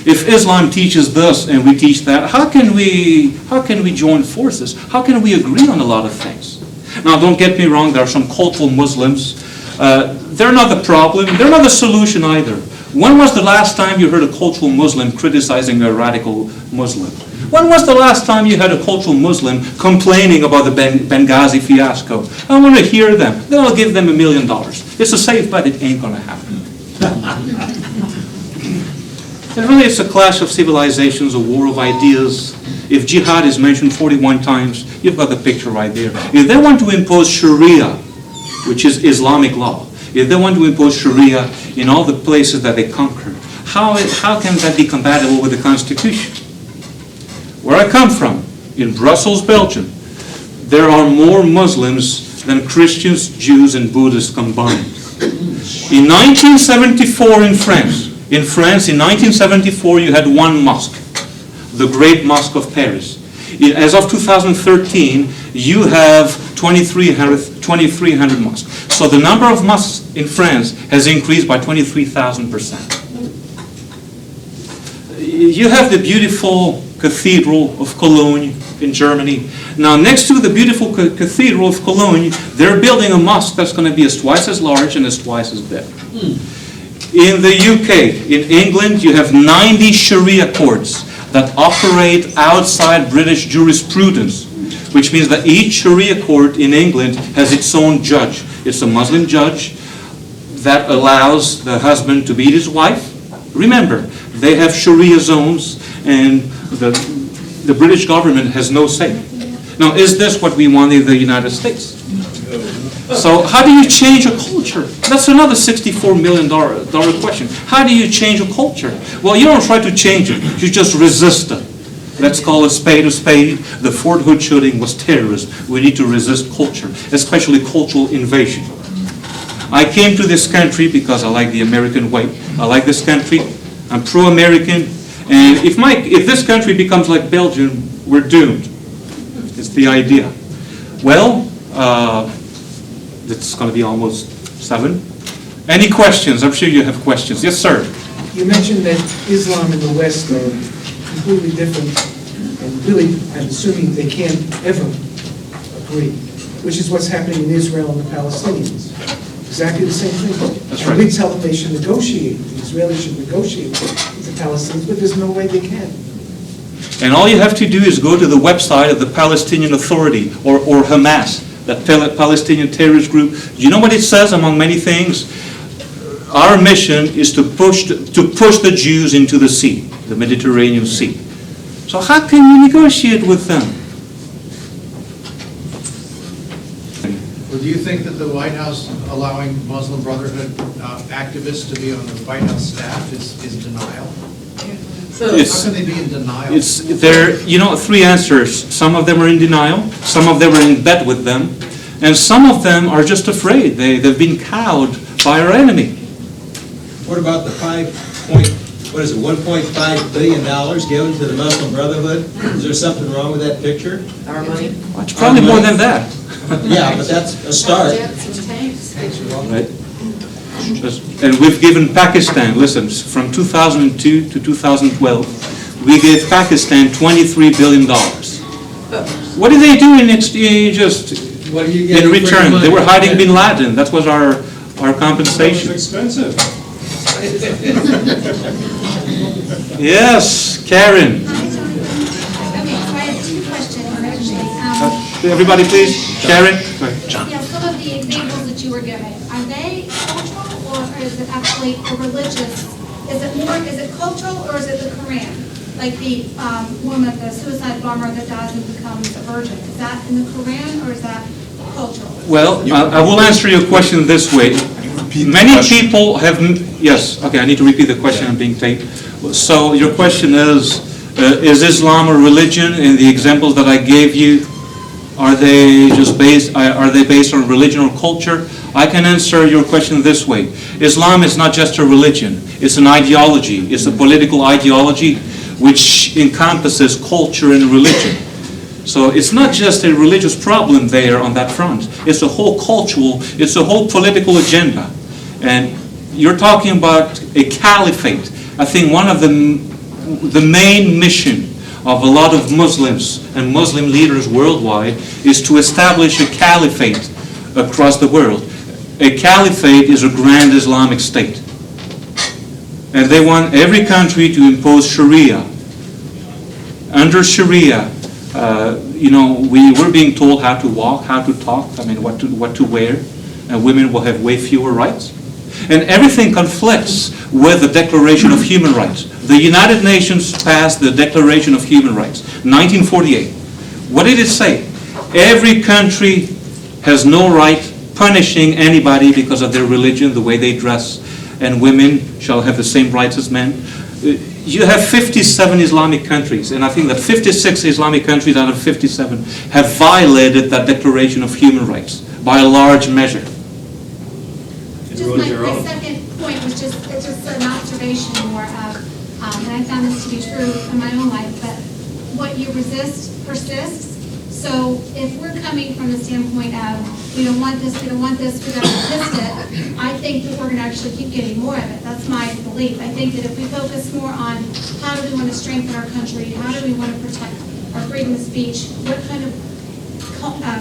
S1: If Islam teaches this and we teach that, how can we join forces? How can we agree on a lot of things? Now, don't get me wrong, there are some cultural Muslims. They're not the problem. They're not the solution either. When was the last time you heard a cultural Muslim criticizing a radical Muslim? When was the last time you had a cultural Muslim complaining about the Benghazi fiasco? I want to hear them. Then I'll give them $1 million. It's a safe bet it ain't going to happen. And really, it's a clash of civilizations, a war of ideas. If jihad is mentioned 41 times, you've got the picture right there. If they want to impose Sharia, which is Islamic law, if they want to impose Sharia in all the places that they conquered, how can that be compatible with the Constitution? Where I come from, in Brussels, Belgium, there are more Muslims than Christians, Jews, and Buddhists combined. In 1974 in France, in 1974, you had one mosque, the Great Mosque of Paris. As of 2013, you have 2,300 mosques. So the number of mosques in France has increased by 23,000%. You have the beautiful Cathedral of Cologne in Germany. Now, next to the beautiful Cathedral of Cologne, they're building a mosque that's going to be twice as large and twice as big. In the UK, in England, you have 90 Sharia courts that operate outside British jurisprudence, which means that each Sharia court in England has its own judge. It's a Muslim judge that allows the husband to beat his wife. Remember, they have Sharia zones, and the British government has no say. Now, is this what we want in the United States? So how do you change a culture? That's another $64 million question. How do you change a culture? Well, you don't try to change it. You just resist it. Let's call a spade a spade. The Fort Hood shooting was terrorism. We need to resist culture, especially cultural invasion. I came to this country because I like the American way. I like this country. I'm pro-American. And if this country becomes like Belgium, we're doomed. It's the idea. Well, it's going to be almost 7. Any questions? I'm sure you have questions. Yes, sir.
S9: You mentioned that Islam and the West are completely different, and really, I'm assuming they can't ever agree, which is what's happening in Israel and the Palestinians. exactly the same thing.
S1: That's
S9: And
S1: right.
S9: we tell them they should negotiate, the Israelis should negotiate with the Palestinians, but there's no way they can.
S1: And all you have to do is go to the website of the Palestinian Authority or Hamas, that Palestinian terrorist group. You know what it says among many things? Our mission is to push the Jews into the sea, the Mediterranean Sea. So how can you negotiate with them?
S10: Well, do you think that the White House allowing Muslim Brotherhood activists to be on the White House staff is denial?
S1: It's-
S10: How can they be in denial?
S1: It's there, three answers. Some of them are in denial, some of them are in bed with them, and some of them are just afraid. They've been cowed by our enemy.
S11: What about the $1.5 billion given to the Muslim Brotherhood? Is there something wrong with that picture?
S6: Our money?
S1: It's probably more than that.
S11: Yeah, but that's a start.
S1: Right? And we've given Pakistan, listen, from 2002 to 2012, we gave Pakistan $23 billion. What did they do in exchange,
S11: What are you
S1: in
S11: getting for your
S1: return?
S11: money?
S1: They were hiding Bin Laden. That was our compensation.
S7: expensive.
S1: Yes, Karen.
S12: Okay, so I have two questions, actually.
S1: Everybody please. Karen. Go ahead.
S12: Yeah, some of the examples that you were giving, are they cultural or is it actually a religious? Is it cultural or is it the Quran? Like the woman, the suicide bomber that dies and becomes a virgin, is that in the Quran or is that cultural?
S1: Well, I will answer your question this way. Many people have, yes, okay, I need to repeat the question, I'm being taped. So your question is Islam a religion? In the examples that I gave you, are they based on religion or culture? I can answer your question this way. Islam is not just a religion, it's an ideology. It's a political ideology which encompasses culture and religion. So it's not just a religious problem there on that front. It's a whole cultural, it's a whole political agenda. And you're talking about a caliphate. I think one of the main mission of a lot of Muslims and Muslim leaders worldwide is to establish a caliphate across the world. A caliphate is a grand Islamic state. And they want every country to impose Sharia. Under Sharia, we're being told how to walk, how to talk, what to wear, and women will have way fewer rights. And everything conflicts with the Declaration of Human Rights. The United Nations passed the Declaration of Human Rights, 1948. What did it say? Every country has no right punishing anybody because of their religion, the way they dress, and women shall have the same rights as men. You have 57 Islamic countries, and I think that 56 Islamic countries out of 57 have violated that Declaration of Human Rights by a large measure.
S12: Just my second point was it's just an observation more of, and I found this to be true in my own life, but what you resist persists. So if we're coming from the standpoint of, we don't want this, we got to resist it, I think that we're going to actually keep getting more of it. That's my belief. I think that if we focus more on how do we want to strengthen our country, how do we want to protect our freedom of speech, what kind of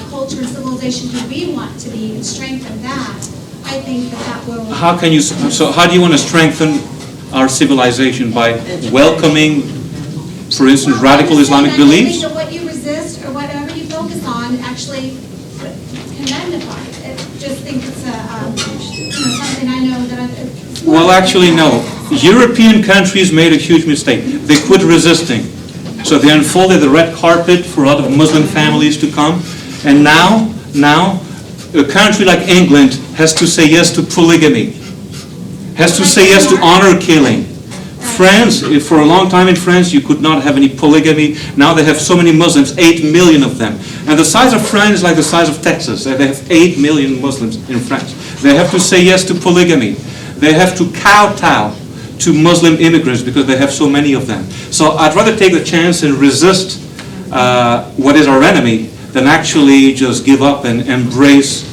S12: culture and civilization do we want to be and strengthen that, I think that will...
S1: How do you want to strengthen our civilization? By welcoming, for instance, radical Islamic beliefs?
S12: I think that what you resist or whatever you focus on actually can magnify it. I just think it's something I know that
S1: Well, actually, no. European countries made a huge mistake. They quit resisting. So they unfolded the red carpet for a lot of Muslim families to come. And now, a country like England has to say yes to polygamy, has to say yes to honor killing. France, for a long time in France, you could not have any polygamy. Now they have so many Muslims, 8 million of them. And the size of France is like the size of Texas. They have 8 million Muslims in France. They have to say yes to polygamy. They have to kowtow to Muslim immigrants because they have so many of them. So I'd rather take the chance and resist what is our enemy than actually just give up and embrace,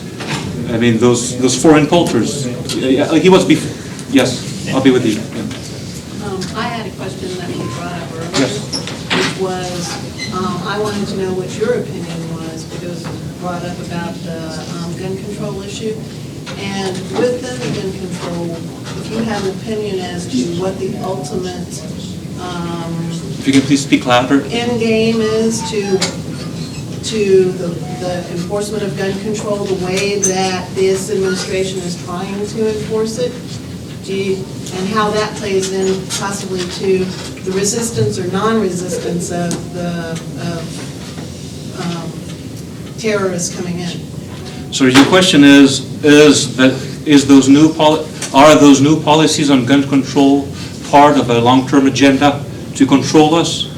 S1: those foreign cultures. He was before. Yes, I'll be with you. Yeah.
S13: I had a question that you brought up earlier,
S1: Yes.
S13: which was, I wanted to know what your opinion was, because it was brought up about the gun control issue. And with gun control, if you have an opinion as to what the ultimate
S1: If you can please speak louder.
S13: end game is to the enforcement of gun control, the way that this administration is trying to enforce it, and how that plays in possibly to the resistance or non-resistance of terrorists coming in.
S1: So your question are those new policies on gun control part of a long-term agenda to control us?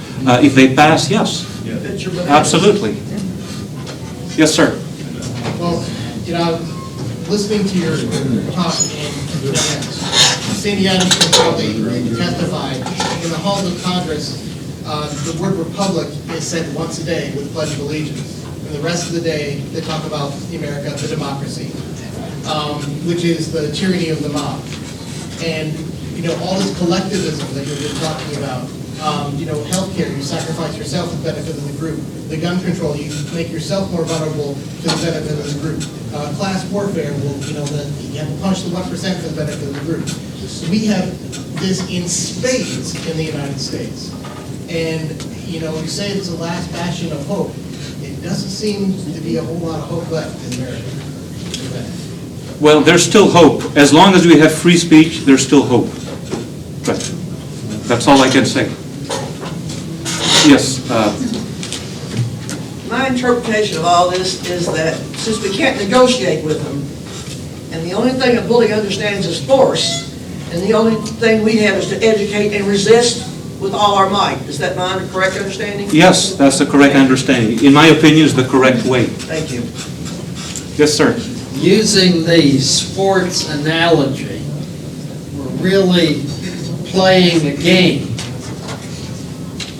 S1: If they pass, yes, absolutely. Yes, sir.
S4: Well, listening to your talk and Sandy Adams can probably testify in the halls of Congress, the word republic is said once a day with the Pledge of Allegiance. And the rest of the day, they talk about the America, the democracy, which is the tyranny of the mob. And, all this collectivism that you've been talking about, healthcare, you sacrifice yourself for the benefit of the group. The gun control, you make yourself more vulnerable to the benefit of the group. Class warfare, you have to punish the 1% for the benefit of the group. We have this in spades in the United States. And, you say it's the last bastion of hope. It doesn't seem to be a whole lot of hope left in America.
S1: Well, there's still hope. As long as we have free speech, there's still hope. But that's all I can say. Yes.
S6: My interpretation of all this is that since we can't negotiate with them, and the only thing a bully understands is force, and the only thing we have is to educate and resist with all our might. Is that my correct understanding?
S1: Yes, that's the correct understanding. In my opinion, is the correct way.
S6: Thank you.
S1: Yes, sir.
S7: Using the sports analogy, we're really playing a game.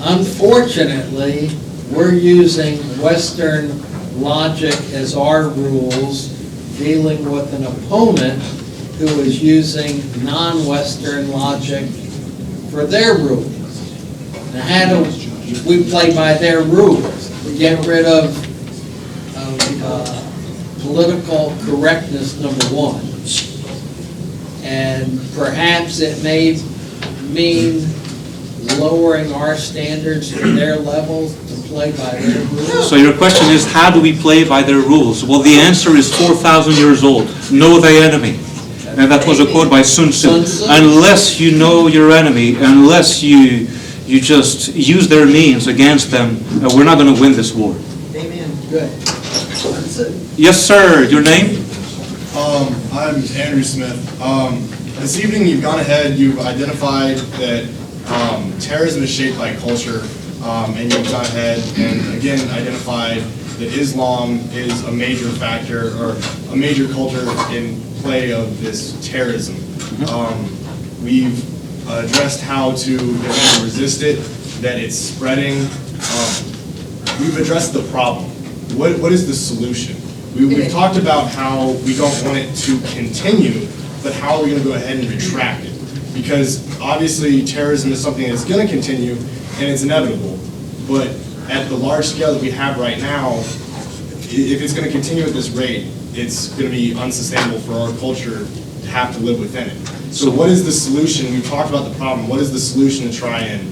S7: Unfortunately, we're using Western logic as our rules, dealing with an opponent who is using non-Western logic for their rules. Now, how do we play by their rules? We get rid of political correctness, number one. And perhaps it may mean lowering our standards to their levels to play by their rules.
S1: So your question is, how do we play by their rules? Well, the answer is 4,000 years old. Know thy enemy. And that was a quote by Sun Tzu. Unless you know your enemy, unless you just use their means against them, we're not going to win this war.
S6: Amen.
S7: Good.
S1: Yes, sir. Your name?
S14: I'm Andrew Smith. This evening you've gone ahead, you've identified that terrorism is shaped by culture, and you've gone ahead and again identified that Islam is a major factor or a major culture in play of this terrorism. We've addressed how to resist it, that it's spreading. We've addressed the problem. What is the solution? We've talked about how we don't want it to continue, but how are we going to go ahead and retract it? Because obviously terrorism is something that's going to continue and it's inevitable. But at the large scale that we have right now, if it's going to continue at this rate, it's going to be unsustainable for our culture to have to live within it. So what is the solution? We've talked about the problem. What is the solution to try and,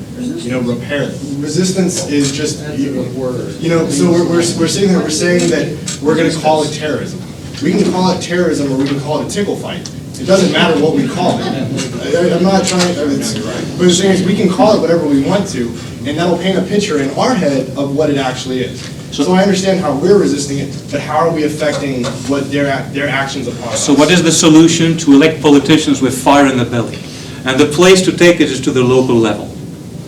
S14: repair it? Resistance is just, so we're sitting there, we're saying that we're going to call it terrorism. We can call it terrorism or we can call it a tickle fight. It doesn't matter what we call it. I'm not trying, but the thing is we can call it whatever we want to, and that'll paint a picture in our head of what it actually is. So I understand how we're resisting it, but how are we affecting what their actions upon us?
S1: So what is the solution? To elect politicians with fire in the belly. And the place to take it is to the local level.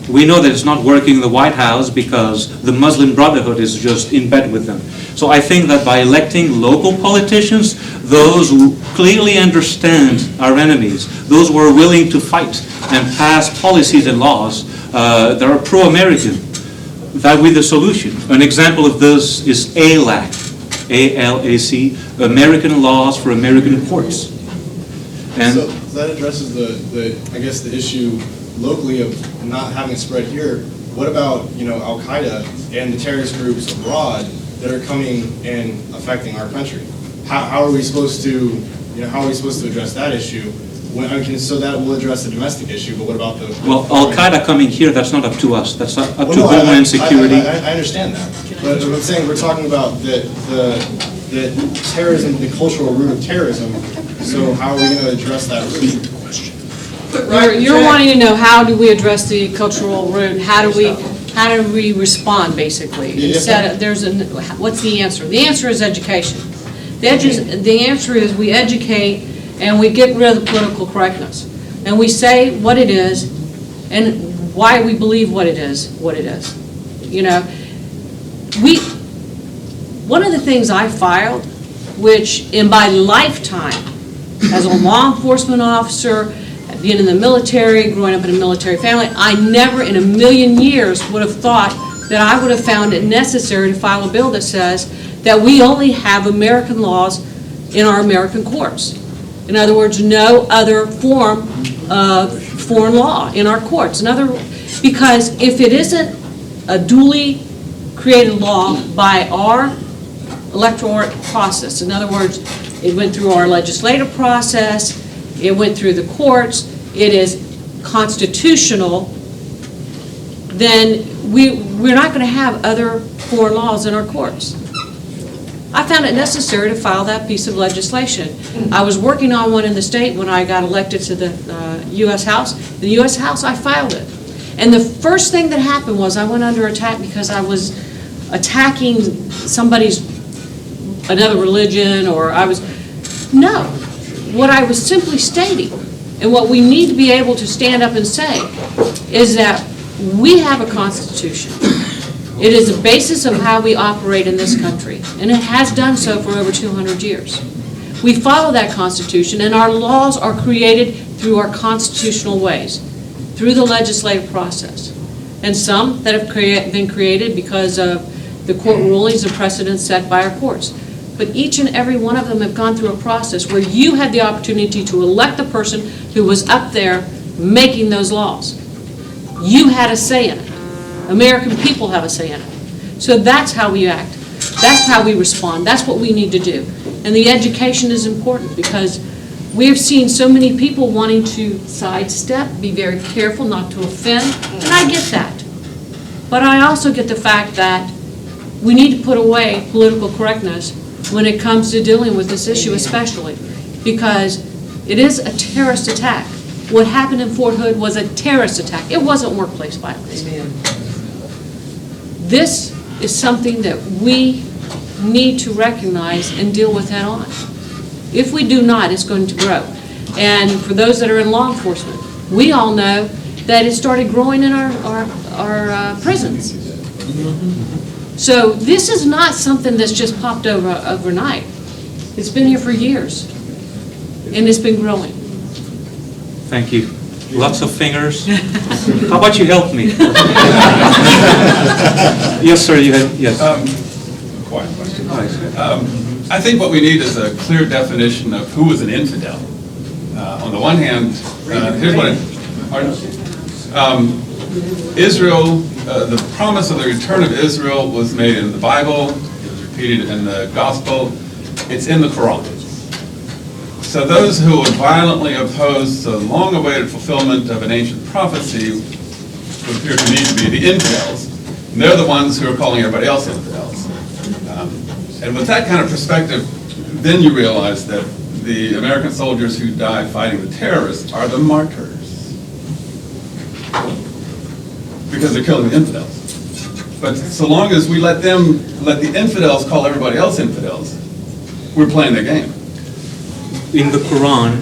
S1: We know that it's not working in the White House because the Muslim Brotherhood is just in bed with them. So I think that by electing local politicians, those who clearly understand our enemies, those who are willing to fight and pass policies and laws that are pro-American, that would be the solution. An example of this is ALAC, A-L-A-C, American Laws for American Courts. And
S14: so that addresses the issue locally of not having it spread here. What about, Al-Qaeda and the terrorist groups abroad that are coming and affecting our country? How are we supposed to how are we supposed to address that issue? So that will address the domestic issue, but what about the...
S1: Well, Al-Qaeda coming here, that's not up to us. That's up to
S14: Well, no,
S1: Homeland Security.
S14: I understand that. But I'm saying we're talking about the terrorism, the cultural root of terrorism. So how are we going to address that root?
S2: You're wanting to know, how do we address the cultural root? How do we respond, basically? What's the answer? The answer is education. The answer is we educate and we get rid of the political correctness. And we say what it is and why we believe what it is. One of the things I filed, which in my lifetime as a law enforcement officer, being in the military, growing up in a military family, I never in a million years would have thought that I would have found it necessary to file a bill that says that we only have American laws in our American courts. In other words, no other form of foreign law in our courts. Because if it isn't a duly created law by our electoral process, in other words, it went through our legislative process, it went through the courts, it is constitutional, then we're not going to have other foreign laws in our courts. I found it necessary to file that piece of legislation. I was working on one in the state when I got elected to the U.S. House. The U.S. House, I filed it. And the first thing that happened was I went under attack because I was attacking another religion, or no. What I was simply stating, and what we need to be able to stand up and say, is that we have a constitution. It is the basis of how we operate in this country, and it has done so for over 200 years. We follow that constitution, and our laws are created through our constitutional ways, through the legislative process. And some that have been created because of the court rulings and precedents set by our courts. But each and every one of them have gone through a process where you had the opportunity to elect the person who was up there making those laws. You had a say in it. American people have a say in it. So that's how we act. That's how we respond. That's what we need to do. And the education is important because we have seen so many people wanting to sidestep, be very careful not to offend, and I get that. But I also get the fact that we need to put away political correctness when it comes to dealing with this issue especially, because it is a terrorist attack. What happened in Fort Hood was a terrorist attack. It wasn't workplace violence.
S6: Amen.
S2: This is something that we need to recognize and deal with head on. If we do not, it's going to grow. And for those that are in law enforcement, we all know that it started growing in our prisons. So this is not something that's just popped over overnight. It's been here for years, and it's been growing.
S1: Thank you. Lots of fingers. How about you help me? Yes, sir, you had, yes.
S15: Quiet question. I think what we need is a clear definition of who is an infidel. On the one hand, here's what Israel, the promise of the return of Israel was made in the Bible, it was repeated in the Gospel, it's in the Quran. So those who would violently oppose the long-awaited fulfillment of an ancient prophecy would appear to me to be the infidels. And they're the ones who are calling everybody else infidels. And with that kind of perspective, then you realize that the American soldiers who die fighting the terrorists are the martyrs. Because they're killing the infidels. But so long as we let the infidels call everybody else infidels, we're playing their game.
S1: In the Quran,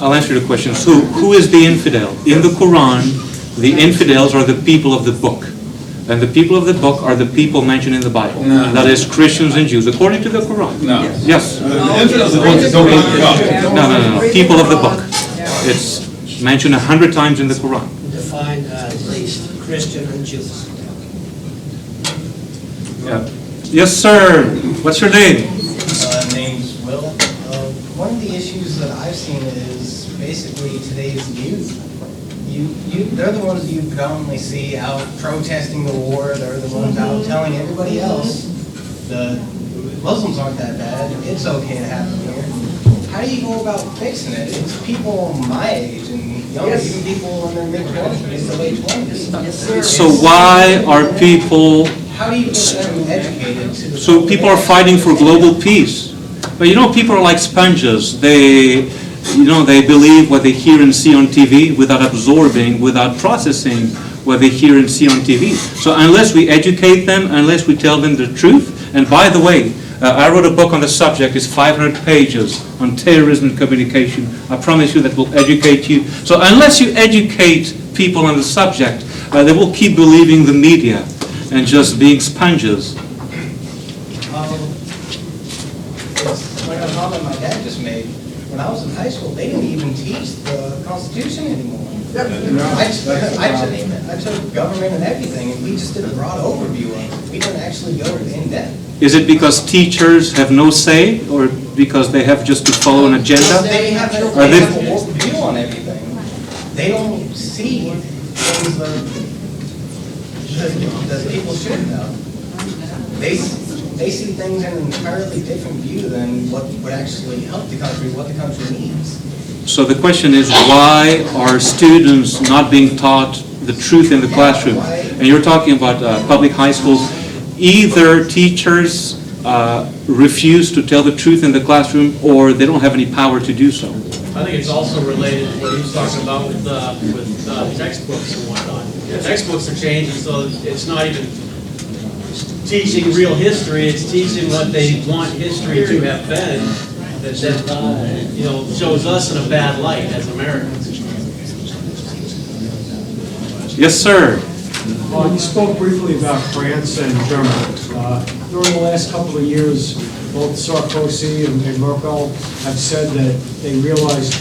S1: I'll answer the question. So who is the infidel? In the Quran, the infidels are the people of the book. And the people of the book are the people mentioned in the Bible.
S15: No.
S1: That is Christians and Jews, according to the Quran.
S15: No.
S1: Yes.
S15: The infidels are the ones that don't believe in God.
S1: No. People of the book. It's mentioned 100 times in the Quran.
S16: Define at least Christian and Jews.
S1: Yeah. Yes, sir. What's your name?
S16: Name's Will. One of the issues that I've seen is basically today's youth. They're the ones you predominantly see out protesting the war. They're the ones out telling everybody else the Muslims aren't that bad. It's okay to have them here. how do you go about fixing it? It's people my age and younger, even people in their mid-20s, to late 20s.
S1: So why are people,
S16: How do you get them educated to the...
S1: so people are fighting for global peace? But you know, people are like sponges. They believe what they hear and see on TV without absorbing, without processing what they hear and see on TV. So unless we educate them, unless we tell them the truth, and by the way, I wrote a book on the subject. It's 500 pages on terrorism and communication. I promise you that will educate you. So unless you educate people on the subject, they will keep believing the media and just being sponges.
S16: It's like a comment my dad just made. When I was in high school, they didn't even teach the Constitution anymore. I took government and everything, and we just did a broad overview of it. We didn't actually go in depth.
S1: Is it because teachers have no say, or because they have just to follow an agenda?
S16: They have a view on everything. They don't see things that people should know. They see things in an entirely different view than what would actually help the country, what the country needs.
S1: So the question is, why are students not being taught the truth in the classroom? And you're talking about public high schools. Either teachers refuse to tell the truth in the classroom, or they don't have any power to do so.
S17: I think it's also related to what he was talking about with textbooks and whatnot. Textbooks are changing, so it's not even teaching real history, it's teaching what they want history to have been, that shows us in a bad light as Americans.
S1: Yes, sir.
S18: You spoke briefly about France and Germany. During the last couple of years, both Sarkozy and Merkel have said that they realized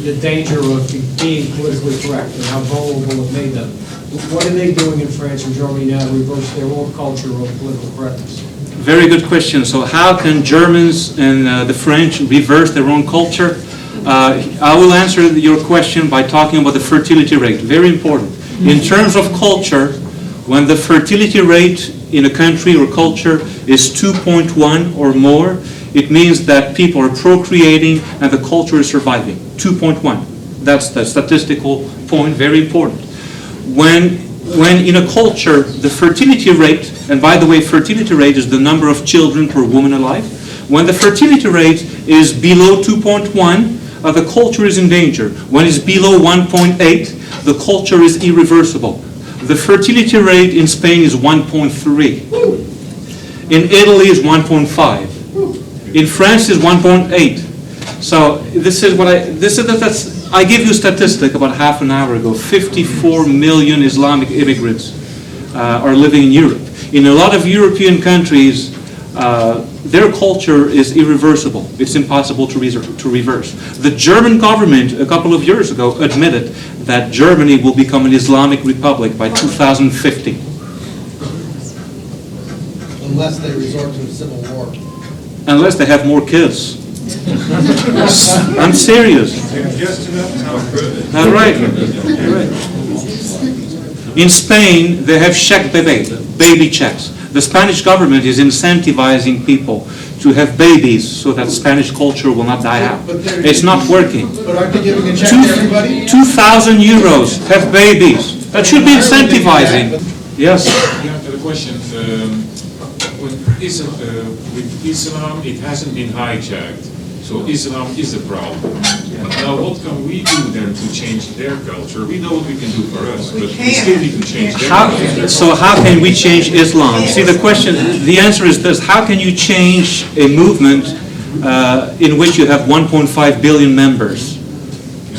S18: the danger of being politically correct and how vulnerable it made them. What are they doing in France and Germany now to reverse their own culture of political correctness?
S1: Very good question. So how can Germans and the French reverse their own culture? I will answer your question by talking about the fertility rate. Very important. In terms of culture, when the fertility rate in a country or culture is 2.1 or more, it means that people are procreating and the culture is surviving. 2.1. That's the statistical point, very important. When in a culture, the fertility rate, and by the way, fertility rate is the number of children per woman alive. When the fertility rate is below 2.1, the culture is in danger. When it's below 1.8, the culture is irreversible. The fertility rate in Spain is 1.3. In Italy is 1.5. In France is 1.8. So I give you a statistic about half an hour ago. 54 million Islamic immigrants are living in Europe. In a lot of European countries, their culture is irreversible. It's impossible to reverse. The German government, a couple of years ago, admitted that Germany will become an Islamic republic by 2050.
S10: Unless they resort to a civil war.
S1: Unless they have more kids. I'm serious. All right. In Spain, they have cheque bébé, baby checks. The Spanish government is incentivizing people to have babies so that Spanish culture will not die out. It's not working.
S10: But aren't they giving a check to everybody?
S1: 2,000 euros, have babies. That should be incentivizing. Yes?
S19: Yeah, the question, with Islam, it hasn't been hijacked. So Islam is a problem. Now what can we do then to change their culture? We know what we can do for us, but we still need to change their culture.
S1: So how can we change Islam? See, the answer is this: how can you change a movement in which you have 1.5 billion members?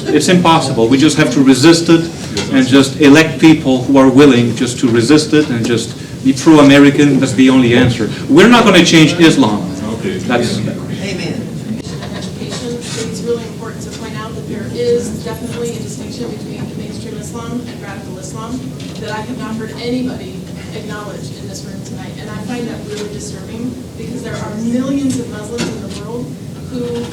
S1: It's impossible. We just have to resist it and just elect people who are willing just to resist it and just be pro-American. That's the only answer. We're not going to change Islam. That's.
S20: Is definitely a distinction between mainstream Islam and radical Islam that I have not heard anybody acknowledge in this room tonight. And I find that really disturbing because there are millions of Muslims in the world who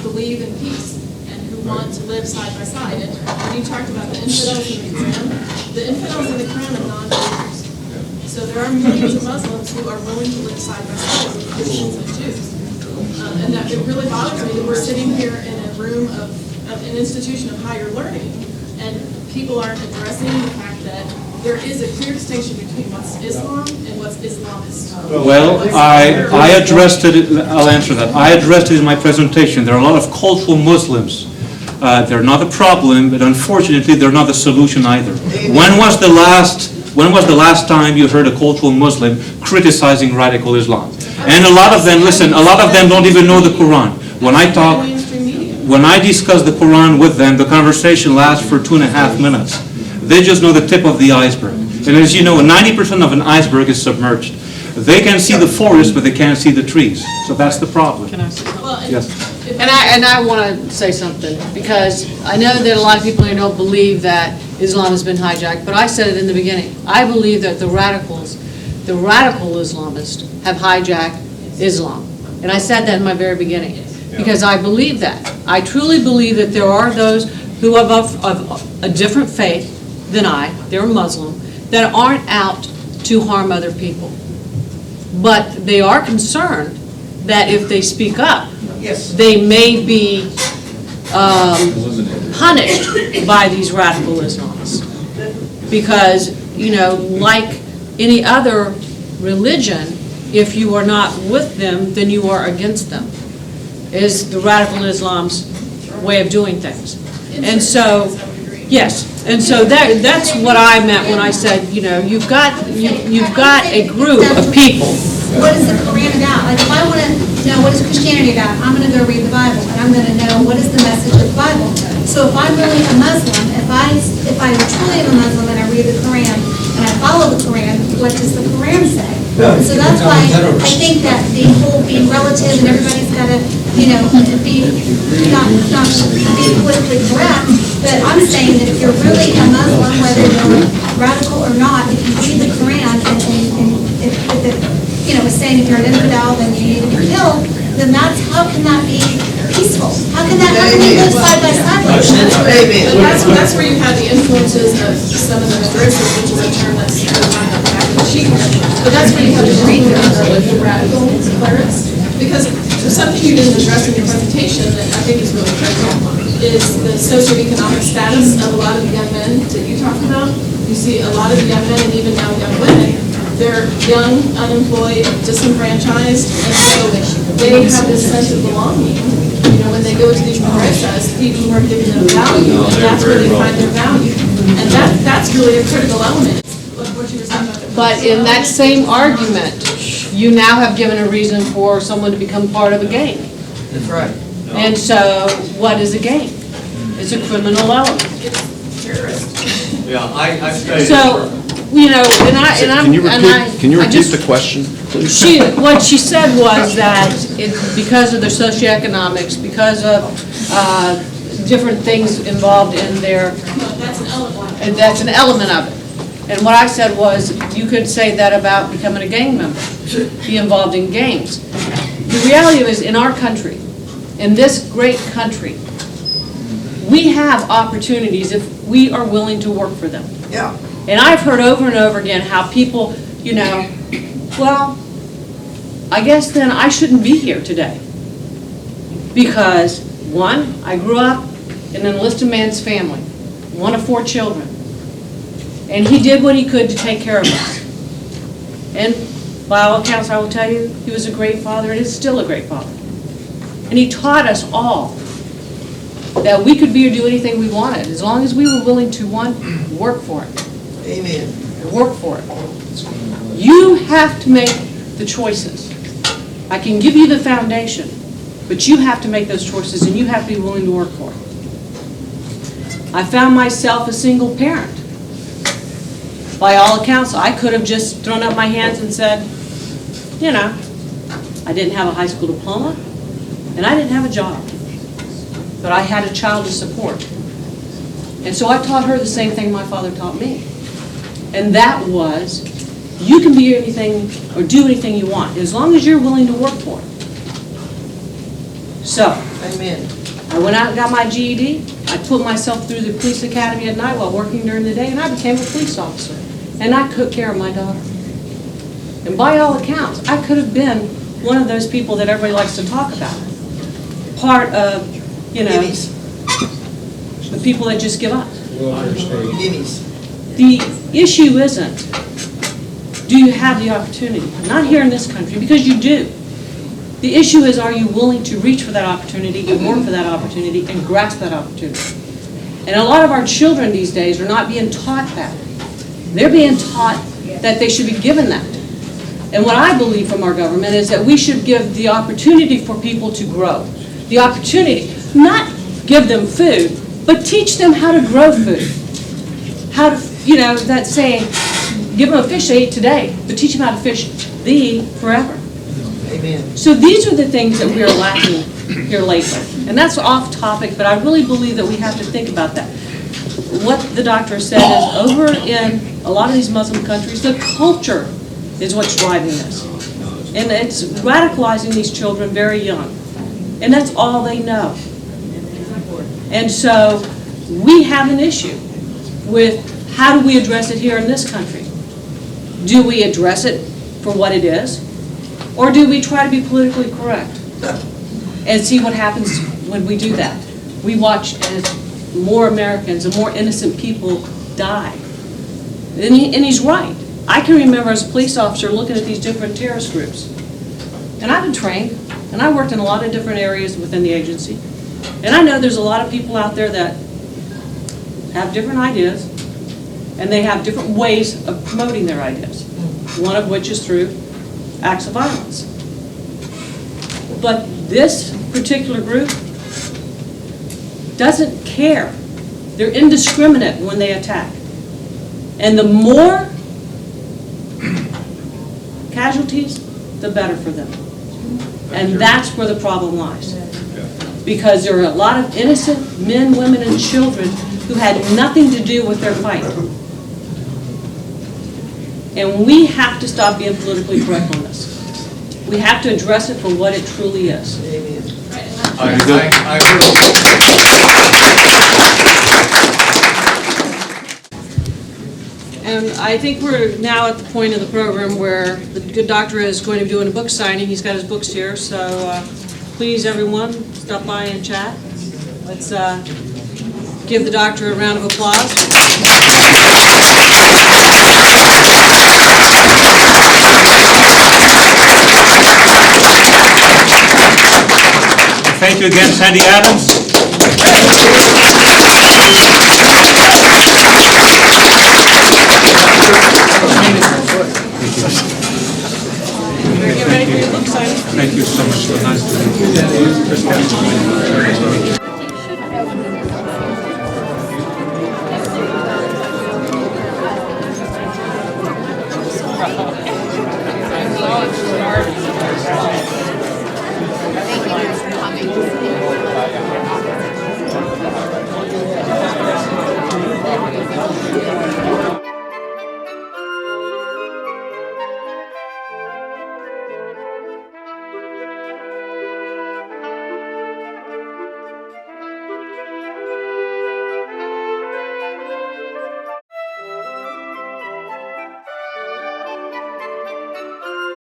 S20: believe in peace and who want to live side by side. And when you talked about the infidels in the Quran are non-believers. So there are millions of Muslims who are willing to live side by side with Christians and Jews. And that it really bothers me that we're we're sitting here in a room of an institution of higher learning, and people aren't addressing the fact that there is a clear distinction between what's Islam and what's Islamist.
S1: Well, I addressed it, I'll answer that. I addressed it in my presentation. There are a lot of cultural Muslims. They're not a problem, but unfortunately, they're not the solution either. When was the last time you heard a cultural Muslim criticizing radical Islam? And a lot of them, listen, a lot of them don't even know the Quran. When I discuss the Quran with them, the conversation lasts for 2.5 minutes. They just know the tip of the iceberg. And as you know, 90% of an iceberg is submerged. They can see the forest, but they can't see the trees. So that's the problem.
S2: Can I say something?
S1: Yes.
S2: And I want to say something, because I know that a lot of people here don't believe that Islam has been hijacked, but I said it in the beginning. I believe that the radical Islamists have hijacked Islam. And I said that in my very beginning, because I believe that. I truly believe that there are those who are of a different faith than they're Muslim, that aren't out to harm other people. But they are concerned that if they speak up, they may be punished by these radical Islamists. Because, like any other religion, if you are not with them, then you are against them, is the radical Islam's way of doing things. And so, yes, and so that's what I meant when I said, you've got a group of people.
S12: What is the Quran about? Like, if I want to know what is Christianity about, I'm going to go read the Bible, and I'm going to know what is the message of the Bible. So if I'm really a Muslim, if I truly am a Muslim and I read the Quran and I follow the Quran, what does the Quran say? So that's why I think that the whole being relative and everybody's got to, be not be politically correct. But I'm saying that if you're really a Muslim, whether you're radical or not, if you read the Quran and if it, is saying if you're an infidel, then you need to be killed, then how can that be peaceful? How can we live side by side like that?
S20: But that's where you have the influences of some of the madrasas, which is a term that's back in the sheet. But that's where you have the green of the radical clerics. Because something you didn't address in your presentation that I think is really critical is the socioeconomic status of a lot of the young men that you talked about. You see a lot of the young men and even now young women, they're young, unemployed, disenfranchised, and so they have this sense of belonging. When they go to these madrasas, people who are giving them value, and that's where they find their value. And that's really a critical element. What you were saying about the
S2: But in that same argument, you now have given a reason for someone to become part of a gang.
S6: That's right.
S2: And so, what is a gang? It's a criminal element.
S20: It's terrorist.
S8: Yeah, I've studied.
S2: So,
S21: Can you repeat the question, please?
S2: What she said was that because of their socioeconomics, because of different things involved in their,
S20: That's an element.
S2: and that's an element of it. And what I said was, you could say that about becoming a gang member, be involved in gangs. The reality is, in our country, in this great country, we have opportunities if we are willing to work for them.
S6: Yeah.
S2: And I've heard over and over again how people, well, I guess then I shouldn't be here today. Because, one, I grew up in an enlisted man's family, one of 4 children. And he did what he could to take care of us. And by all accounts, I will tell you, he was a great father and is still a great father. And he taught us all that we could be or do anything we wanted, as long as we were willing to, one, work for it.
S6: Amen.
S2: Work for it. You have to make the choices. I can give you the foundation, but you have to make those choices and you have to be willing to work for it. I found myself a single parent. By all accounts, I could have just thrown up my hands and said, I didn't have a high school diploma and I didn't have a job, but I had a child to support. And so I taught her the same thing my father taught me. And that was, you can be anything or do anything you want, as long as you're willing to work for it. So,
S6: Amen.
S2: I went out and got my GED. I put myself through the police academy at night while working during the day, and I became a police officer. And I took care of my daughter. And by all accounts, I could have been one of those people that everybody likes to talk about. part of, the people that just give up. The issue isn't, do you have the opportunity? Not here in this country, because you do. The issue is, are you willing to reach for that opportunity and work for that opportunity and grasp that opportunity? And a lot of our children these days are not being taught that. They're being taught that they should be given that. And what I believe from our government is that we should give the opportunity for people to grow. The opportunity, not give them food, but teach them how to grow food. How to, that saying, give them a fish they eat today, but teach them how to fish thee forever.
S6: Amen.
S2: So these are the things that we are lacking here lately. And that's off topic, but I really believe that we have to think about that. What the doctor said is, over in a lot of these Muslim countries, the culture is what's driving this. And it's radicalizing these children very young. And that's all they know. And so we have an issue with how do we address it here in this country? Do we address it for what it is? Or do we try to be politically correct and see what happens when we do that? We watch as more Americans and more innocent people die. And he's right. I can remember as a police officer looking at these different terrorist groups. And I've been trained, and I worked in a lot of different areas within the agency. And I know there's a lot of people out there that have different ideas, and they have different ways of promoting their ideas, one of which is through acts of violence. But this particular group doesn't care. They're indiscriminate when they attack. And the more casualties, the better for them. And that's where the problem lies. Because there are a lot of innocent men, women, and children who had nothing to do with their fight. And we have to stop being politically correct on this. We have to address it for what it truly is. And I think we're now at the point of the program where the good doctor is going to be doing a book signing. He's got his books here, so please, everyone, stop by and chat. Let's give the doctor a round of applause.
S1: Thank you again, Sandy Adams.
S2: Get ready for your book signing.
S1: Thank you so much. Nice to meet you.